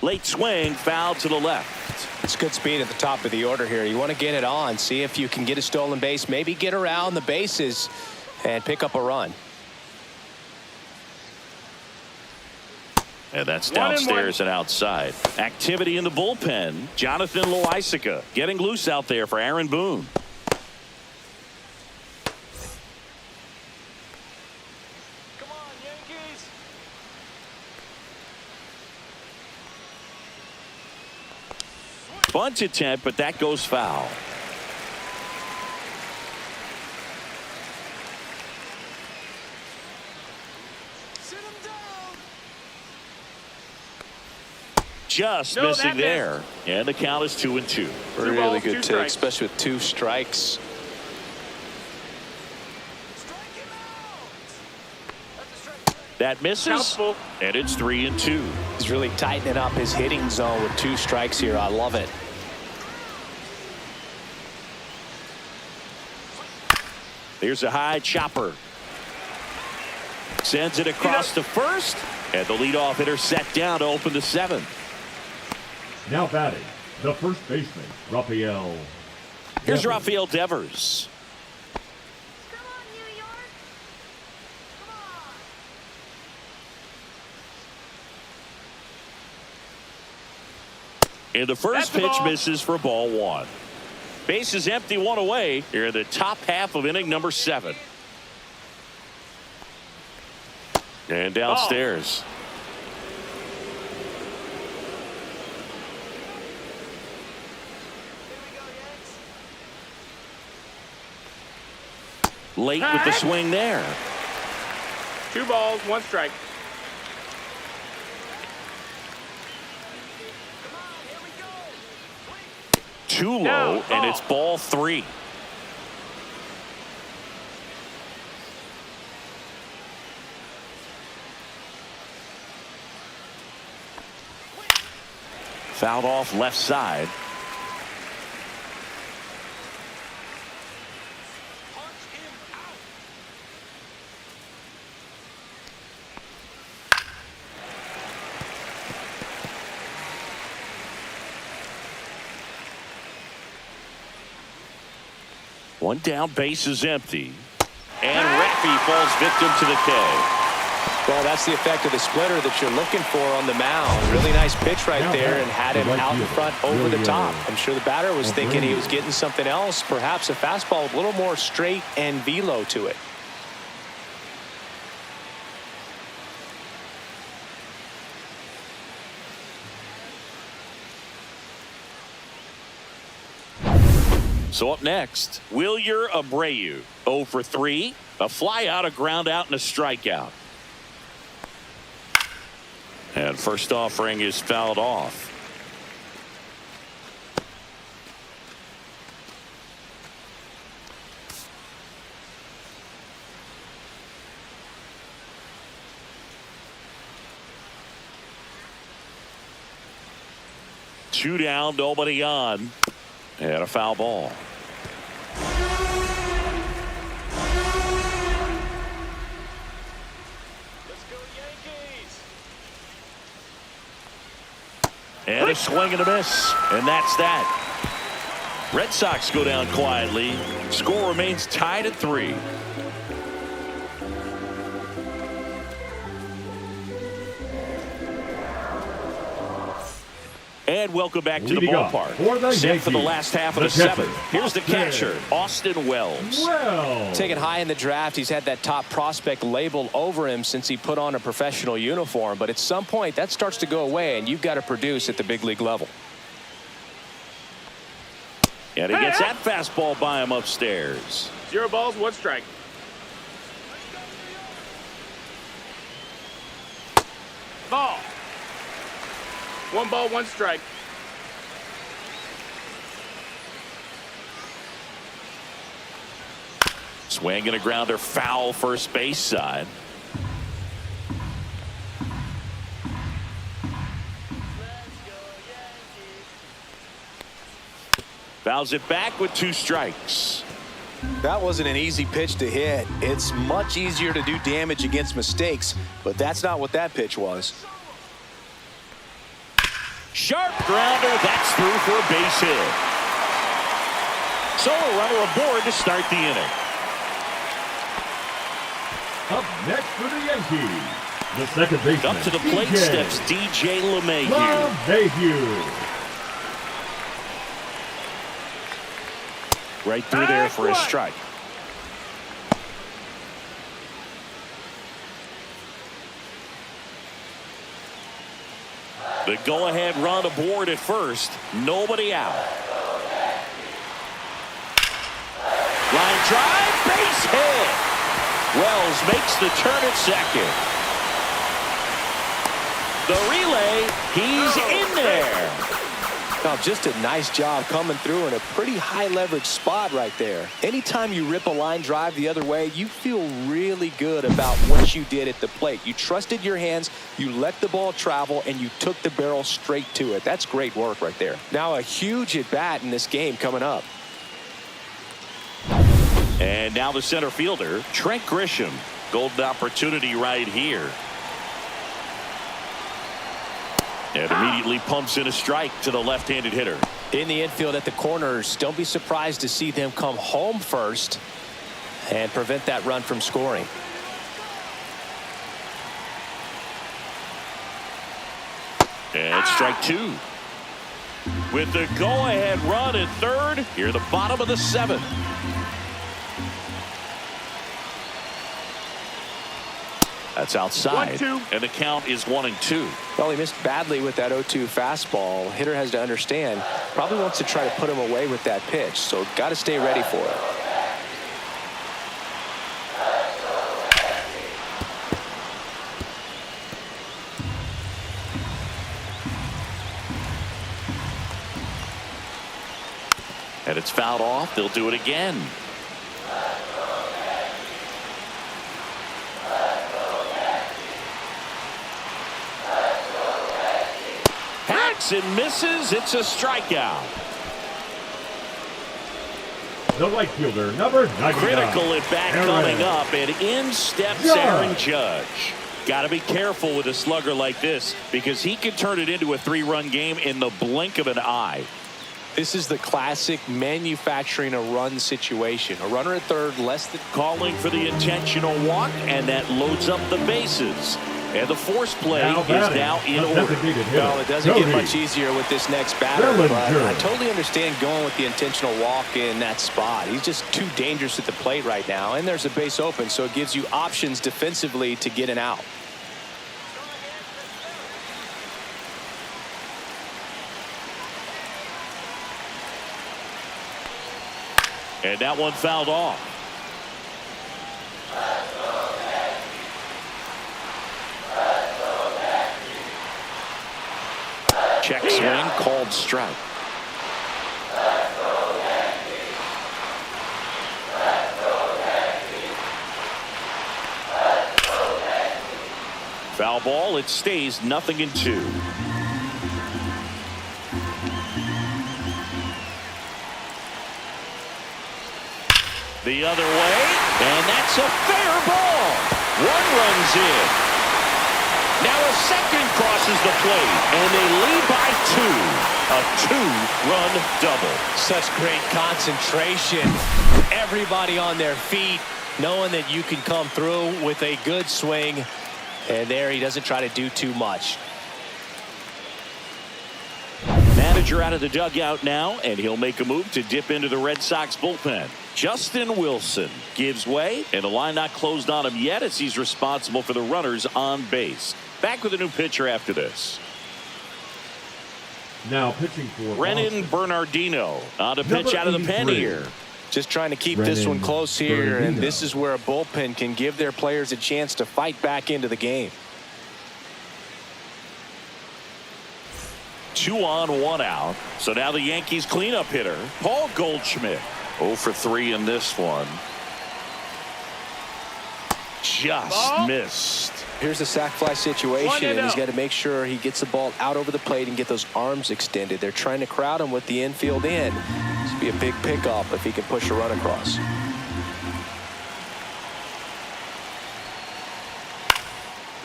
Late swing, foul to the left. It's good speed at the top of the order here. You want to get it on, see if you can get a stolen base, maybe get around the bases and pick up a run. And that's downstairs and outside. Activity in the bullpen. Jonathan Loaisiga getting loose out there for Aaron Boone. Come on, Yankees. Bunt attempt, but that goes foul. Sit him down. Just No, missing that there. And the count is 2-2. Really balls, good two take, strikes. especially with 2 strikes. Strike him out. That's a strike. That misses. Count's full. And it's 3-2. He's really tightening up his hitting zone with 2 strikes here. I love it. There's a high chopper. Sends it across to first. And the leadoff hitter set down to open the 7th. Now batting, the first baseman, Rafael. Here's Devers. Rafael Devers. Come on, New York. Come on. And the first That's the pitch ball. misses for ball 1. Base is empty, 1 away. Here in the top half of inning number 7. And downstairs. Late with the swing there. 2 balls, 1 strike. Too low, No, and it's ball 3. Fouled off left side. One down, base is empty. And Raffy falls victim to the K. Well, that's the effect of the splitter that you're looking for on the mound. Really nice pitch right Now there back, and had the him right out in fielder, front over the Julio top. I'm sure the batter was thinking he was Abreu. getting something else, perhaps a fastball with a little more straight and velo to it. So up next, Wilyer Abreu. 0 for 3. A fly out, a ground out, and a strikeout. And first offering is fouled off. Two down, nobody on. And a foul ball. Let's go, Yankees. And a swing and a miss. And that's that. Red Sox go down quietly. Score remains tied at 3. And welcome back to the Leading off ballpark. for the Set for the Yankees, last half of the the 7th. catcher, Here's the Austin. catcher, Austin Wells. Well, Taken high in the draft, he's had that top prospect labeled over him since he put on a professional uniform. But at some point, that starts to go away, and you've got to produce at the big league level. And he gets that fastball by him upstairs. 0 balls, 1 strike. Ball. 1 ball, 1 strike. Swing and a grounder foul first base side. Fouls it back with 2 strikes. That wasn't an easy pitch to hit. It's much easier to do damage against mistakes, but that's not what that pitch was. Sharp grounder. That's through for a base hit. So a runner aboard to start the inning. Up next for the Yankees, the second baseman. Up to the plate steps DJ LeMahieu. LeMahieu. Right through there for a strike. The go-ahead run aboard at first. Nobody out. Line drive, base hit. Wells makes the turn at second. The relay, he's in there. Now, just a nice job coming through in a pretty high leverage spot right there. Anytime you rip a line drive the other way, you feel really good about what you did at the plate. You trusted your hands, you let the ball travel, and you took the barrel straight to it. That's great work right there. Now a huge at bat in this game coming up. And now the center fielder, Trent Grisham. Golden opportunity right here. And immediately pumps in a strike to the left-handed hitter. In the infield at the corners, don't be surprised to see them come home first and prevent that run from scoring. And strike 2. With the go-ahead run at third, here the bottom of the 7th. That's outside. 1-2. And the count is 1-2. Well, he missed badly with that 0-2 fastball. Hitter has to understand, probably wants to try to put him away with that pitch, so got to stay ready for it. And it's fouled off. They'll do it again. Hacks and misses. It's a strikeout. The right fielder, number 99. Critical at bat coming up, and in steps Aaron Judge. Got to be careful with a slugger like this because he could turn it into a 3-run game in the blink of an eye. This is the classic manufacturing a run situation. A runner at third, less than. Calling for the intentional walk, and that loads up the bases. And the force play is now in order. Well, it doesn't get much easier with this next batter, but I totally understand going with the intentional walk in that spot. He's just too dangerous at the plate right now, and there's a base open, so it gives you options defensively to get an out. And that one fouled off. Check swing, called strike. Foul ball, it stays 0-2. The other way, and that's a fair ball. 1 runs in. Now a second crosses the plate, and they lead by 2. A 2-run double. Such great concentration. Everybody on their feet, knowing that you can come through with a good swing. And there he doesn't try to do too much. Manager out of the dugout now, and he'll make a move to dip into the Red Sox bullpen. Justin Wilson gives way, and the line not closed on him yet as he's responsible for the runners on base. Back with a new pitcher after this. Now pitching for Brennan Bernardino on to pitch out of the pen here. Just trying to keep this one close here, and this is where a bullpen can give their players a chance to fight back into the game. 2 on, 1 out. So now the Yankees cleanup hitter, Paul Goldschmidt. 0 for 3 in this one. just missed. Here's a sac fly situation, and he's got to make sure he gets the ball out over the plate and get those arms extended. They're trying to crowd him with the infield in. This would be a big pickup if he can push a run across.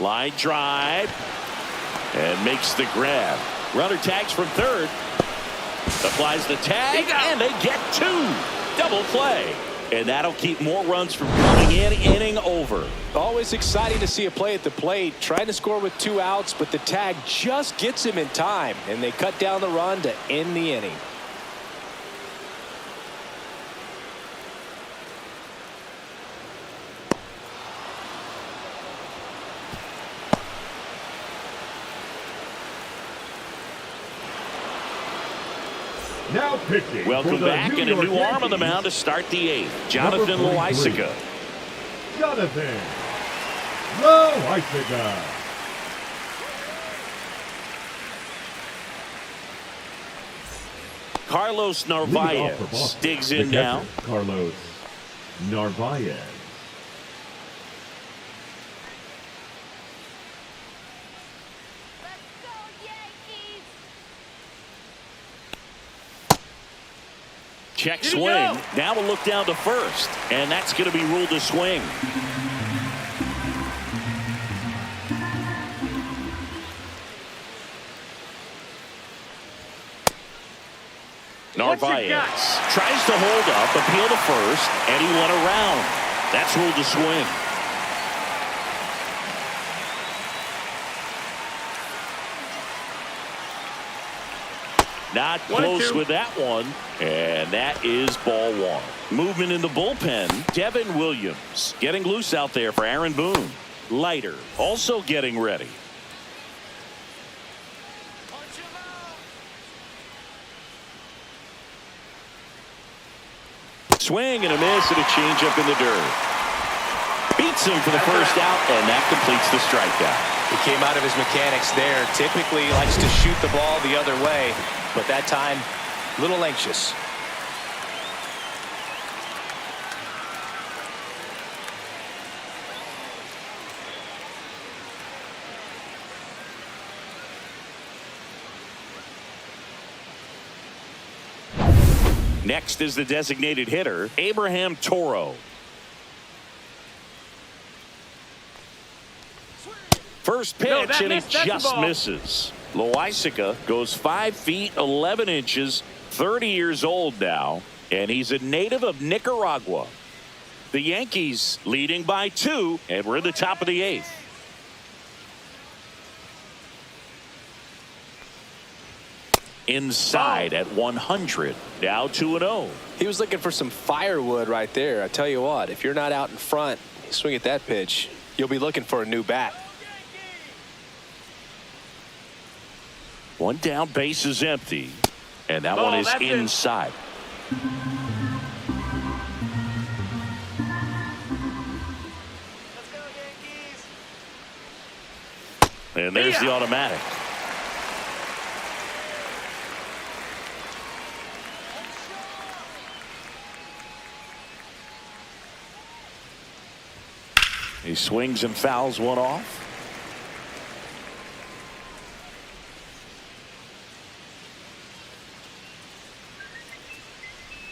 Line drive and makes the grab. Runner tags from third. Applies the tag, and they get two. Double play. And that'll keep more runs from coming in, inning over. Always exciting to see a play at the plate. Trying to score with 2 outs, but the tag just gets him in time. And they cut down the run to end the inning. Now pitching. Welcome back, and a new arm on the mound to start the 8th. Jonathan Loaisiga. Jonathan Loaisiga. Carlos Narvaez digs in now. Carlos Narvaez. Let's go, Yankees! Check swing. Now we'll look down to first, and that's going to be ruled a swing. Narvaez tries to hold up, appeal to first, and he went around. That's ruled a swing. Not close with that one, and that is ball 1. Movement in the bullpen. Devin Williams getting loose out there for Aaron Boone. Leiter also getting ready. Swing and a miss and a changeup in the dirt. Beats him for the first out, and that completes the strikeout. He came out of his mechanics there. Typically likes to shoot the ball the other way, but that time a little anxious. Next is the designated hitter, Abraham Toro. First pitch, and it just misses. Loaisiga goes 5 feet 11 inches, 30 years old now, and he's a native of Nicaragua. The Yankees leading by 2, and we're in the top of the 8th. Inside at 100, now 2-0. He was looking for some firewood right there. I tell you what, if you're not out in front, you swing at that pitch, you'll be looking for a new bat. One down, base is empty, and that one is inside. Let's go, Yankees. And there's the automatic. He swings and fouls one off.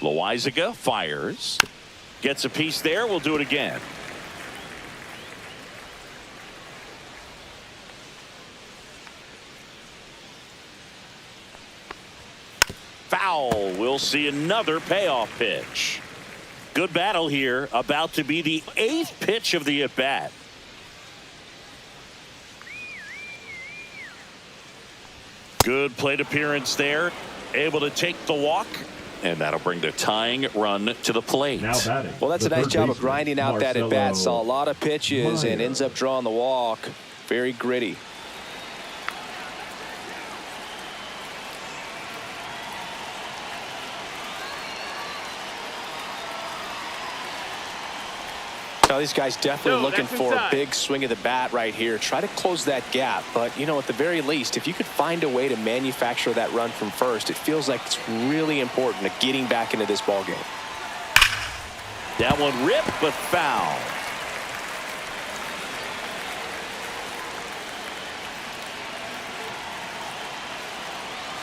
Loaisiga fires. Gets a piece there. We'll do it again. Foul. We'll see another payoff pitch. Good battle here. About to be the 8th pitch of the at-bat. Good plate appearance there. Able to take the walk. And that'll bring the tying run to the plate. Now batting. Well, that's a nice job of grinding out that at-bat. Saw a lot of pitches and ends up drawing the walk. Very gritty. Now these guys definitely looking for a big swing of the bat right here. Try to close that gap. But, you know, at the very least, if you could find a way to manufacture that run from first, it feels like it's really important to getting back into this ball game. That one ripped, but foul.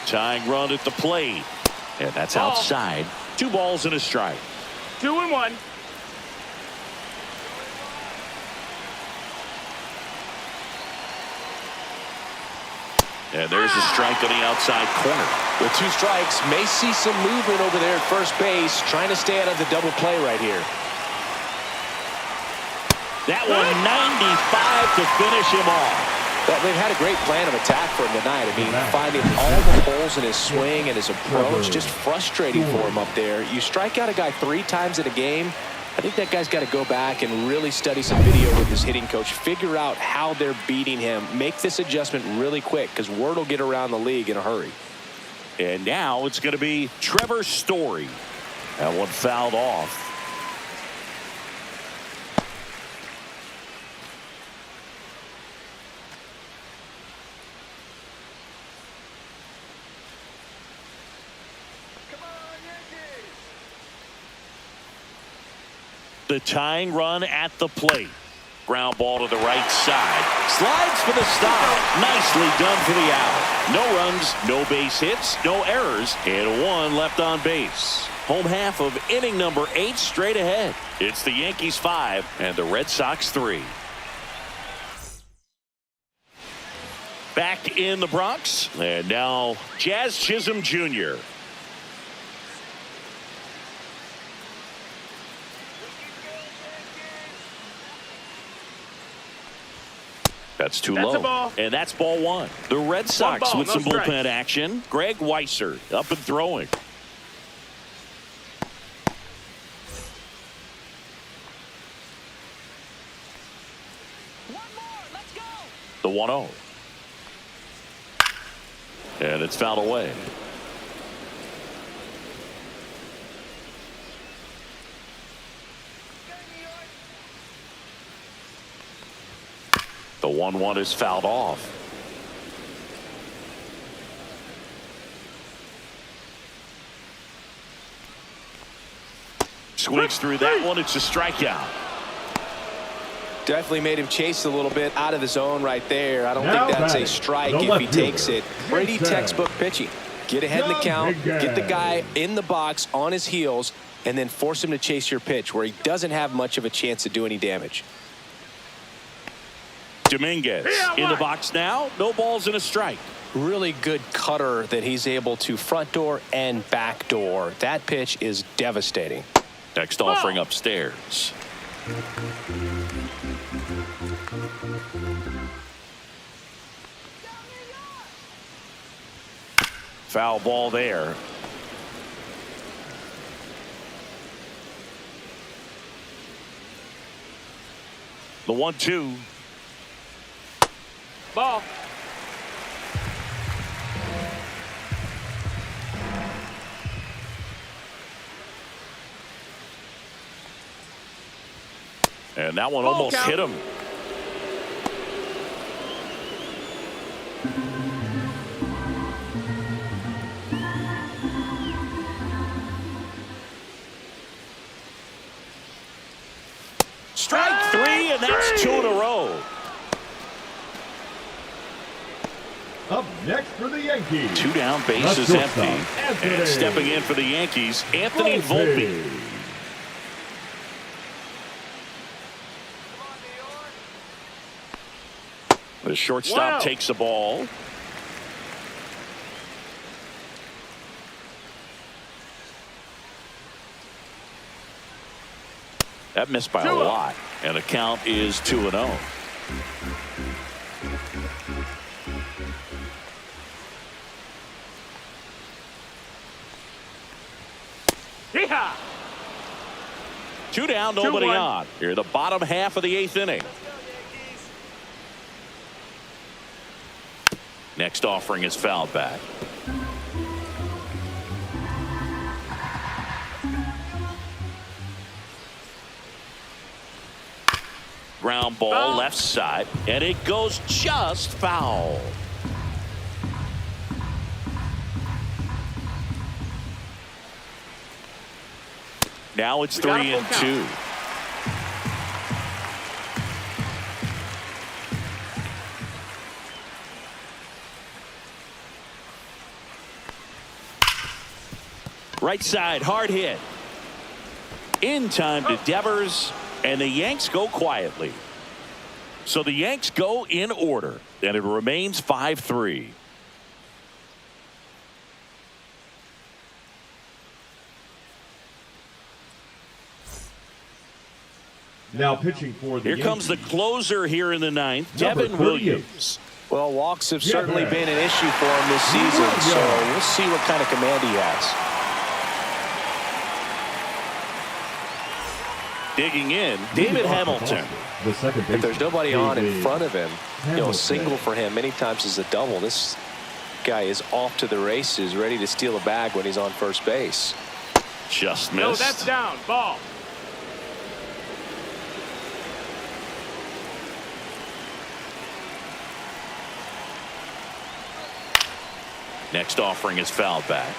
Tying run at the plate. And that's outside. 2 balls and a strike. 2-1. And there's a strike on the outside corner. With 2 strikes, may see some movement over there at first base, trying to stay out of the double play right here. That one 95 to finish him off. But they've had a great plan of attack for him tonight. I mean, finding all the holes in his swing and his approach, just frustrating for him up there. You strike out a guy 3 times in a game, I think that guy's got to go back and really study some video with his hitting coach, figure out how they're beating him, make this adjustment really quick, because word will get around the league in a hurry. And now it's going to be Trevor Story. That one fouled off. The tying run at the plate. Ground ball to the right side. Slides for the stop. Nicely done for the out. No runs, no base hits, no errors, and 1 left on base. Home half of inning number 8 straight ahead. It's the Yankees 5 and the Red Sox 3. Back in the Bronx. And now Jazz Chisholm Jr. That's too low. A ball. And that's ball 1. The Red Sox ball, with no some strikes. bullpen action. Greg Weiser up and throwing. The 1-0. And it's fouled away. The 1-1 is fouled off. Swings through that one. It's a strikeout. Definitely made him chase a little bit out of the zone right there. I don't Now think that's a batting, strike the if left he takes fielder, it. Brady Este. textbook pitching. Get ahead in the The count, big get the guy. guy in the box on his heels, and then force him to chase your pitch where he doesn't have much of a chance to do any damage. Dominguez in the box now. No balls and a strike. Really good cutter that he's able to front door and back door. That pitch is devastating. Next offering upstairs. Foul ball there. The 1-2. Ball. And that one Ball almost count. hit him. Strike 3, and that's 2 in a row. Up next for the Yankees. 2 down, base is shortstop, empty. Anthony. And stepping in for the Yankees, Anthony Volpe. The shortstop Wow. takes the ball. That missed by a 2-0. lot. And the count is 2-0. Yeehaw! 2 down, nobody 2-1. on. Here, the bottom half of the 8th inning. Next offering is fouled back. Ground ball Foul. left side, and it goes just foul. Now it's We got a 3 full and count. 2. Right side, hard hit. In time to Devers, and the Yanks go quietly. So the Yanks go in order, and it remains 5-3. Now pitching for the Here comes the closer here in the ninth, Number Devin 38. Williams. Well, walks have certainly been an issue for him this season, so we'll see what kind of command he has. Digging in, David Hamilton. The second If there's nobody on in front of him, you know, a Hamilton. single for him many times is a double. This guy is off to the races, ready to steal a bag when he's on first base. Just No, missed. that's down. Ball. Next offering is fouled back.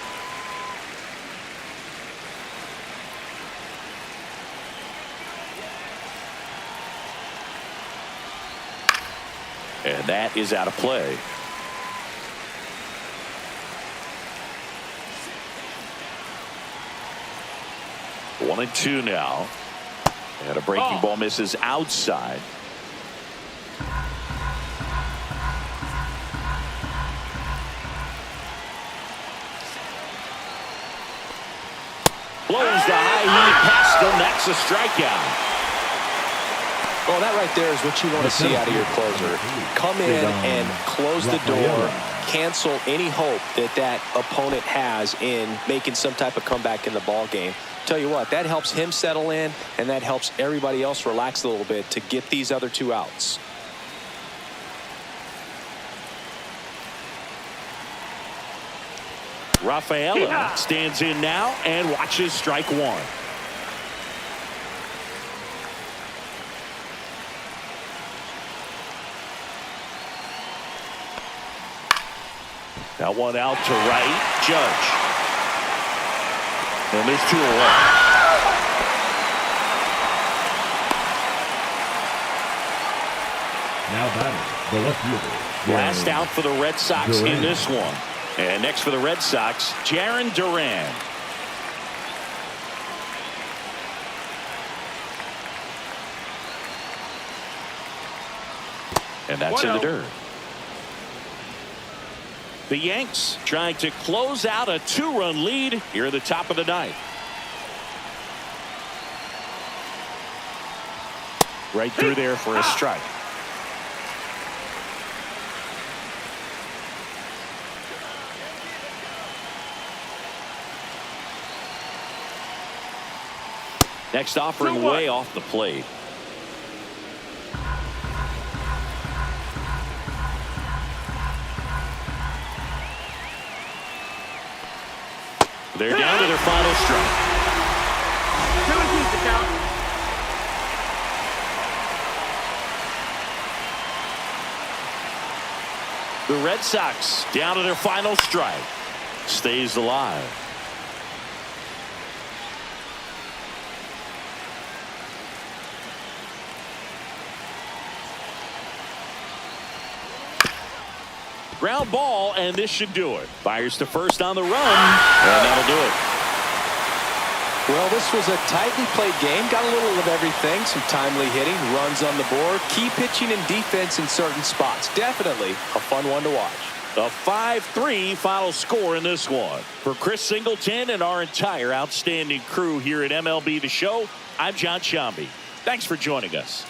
And that is out of play. One and two now. And a breaking ball misses outside. Blows the high heat past him. That's a strikeout. Well, that right there is what you want to see out of your closer. Come in and close the door, cancel any hope that that opponent has in making some type of comeback in the ball game. Tell you what, that helps him settle in, and that helps everybody else relax a little bit to get these other two outs. Rafaela stands in now and watches strike one. That one out to right. Judge. And there's 2 away. Now batting the left fielder. Last out for the Red Sox Duran. in this one. And next for the Red Sox, Jarren Duran. And that's in the dirt. The Yanks trying to close out a 2-run lead here at the top of the ninth. Right through there for a strike. Next offering way off the plate. They're down to their final strike. 2 and 2's the count. The Red Sox down to their final strike. Stays alive. Ground ball, and this should do it. Fires to first on the run, and that'll do it. Well, this was a tightly played game. Got a little of everything. Some timely hitting, runs on the board, key pitching and defense in certain spots. Definitely a fun one to watch. A 5-3 final score in this one. For Chris Singleton and our entire outstanding crew here at MLB The Show, I'm John Shambi. Thanks for joining us.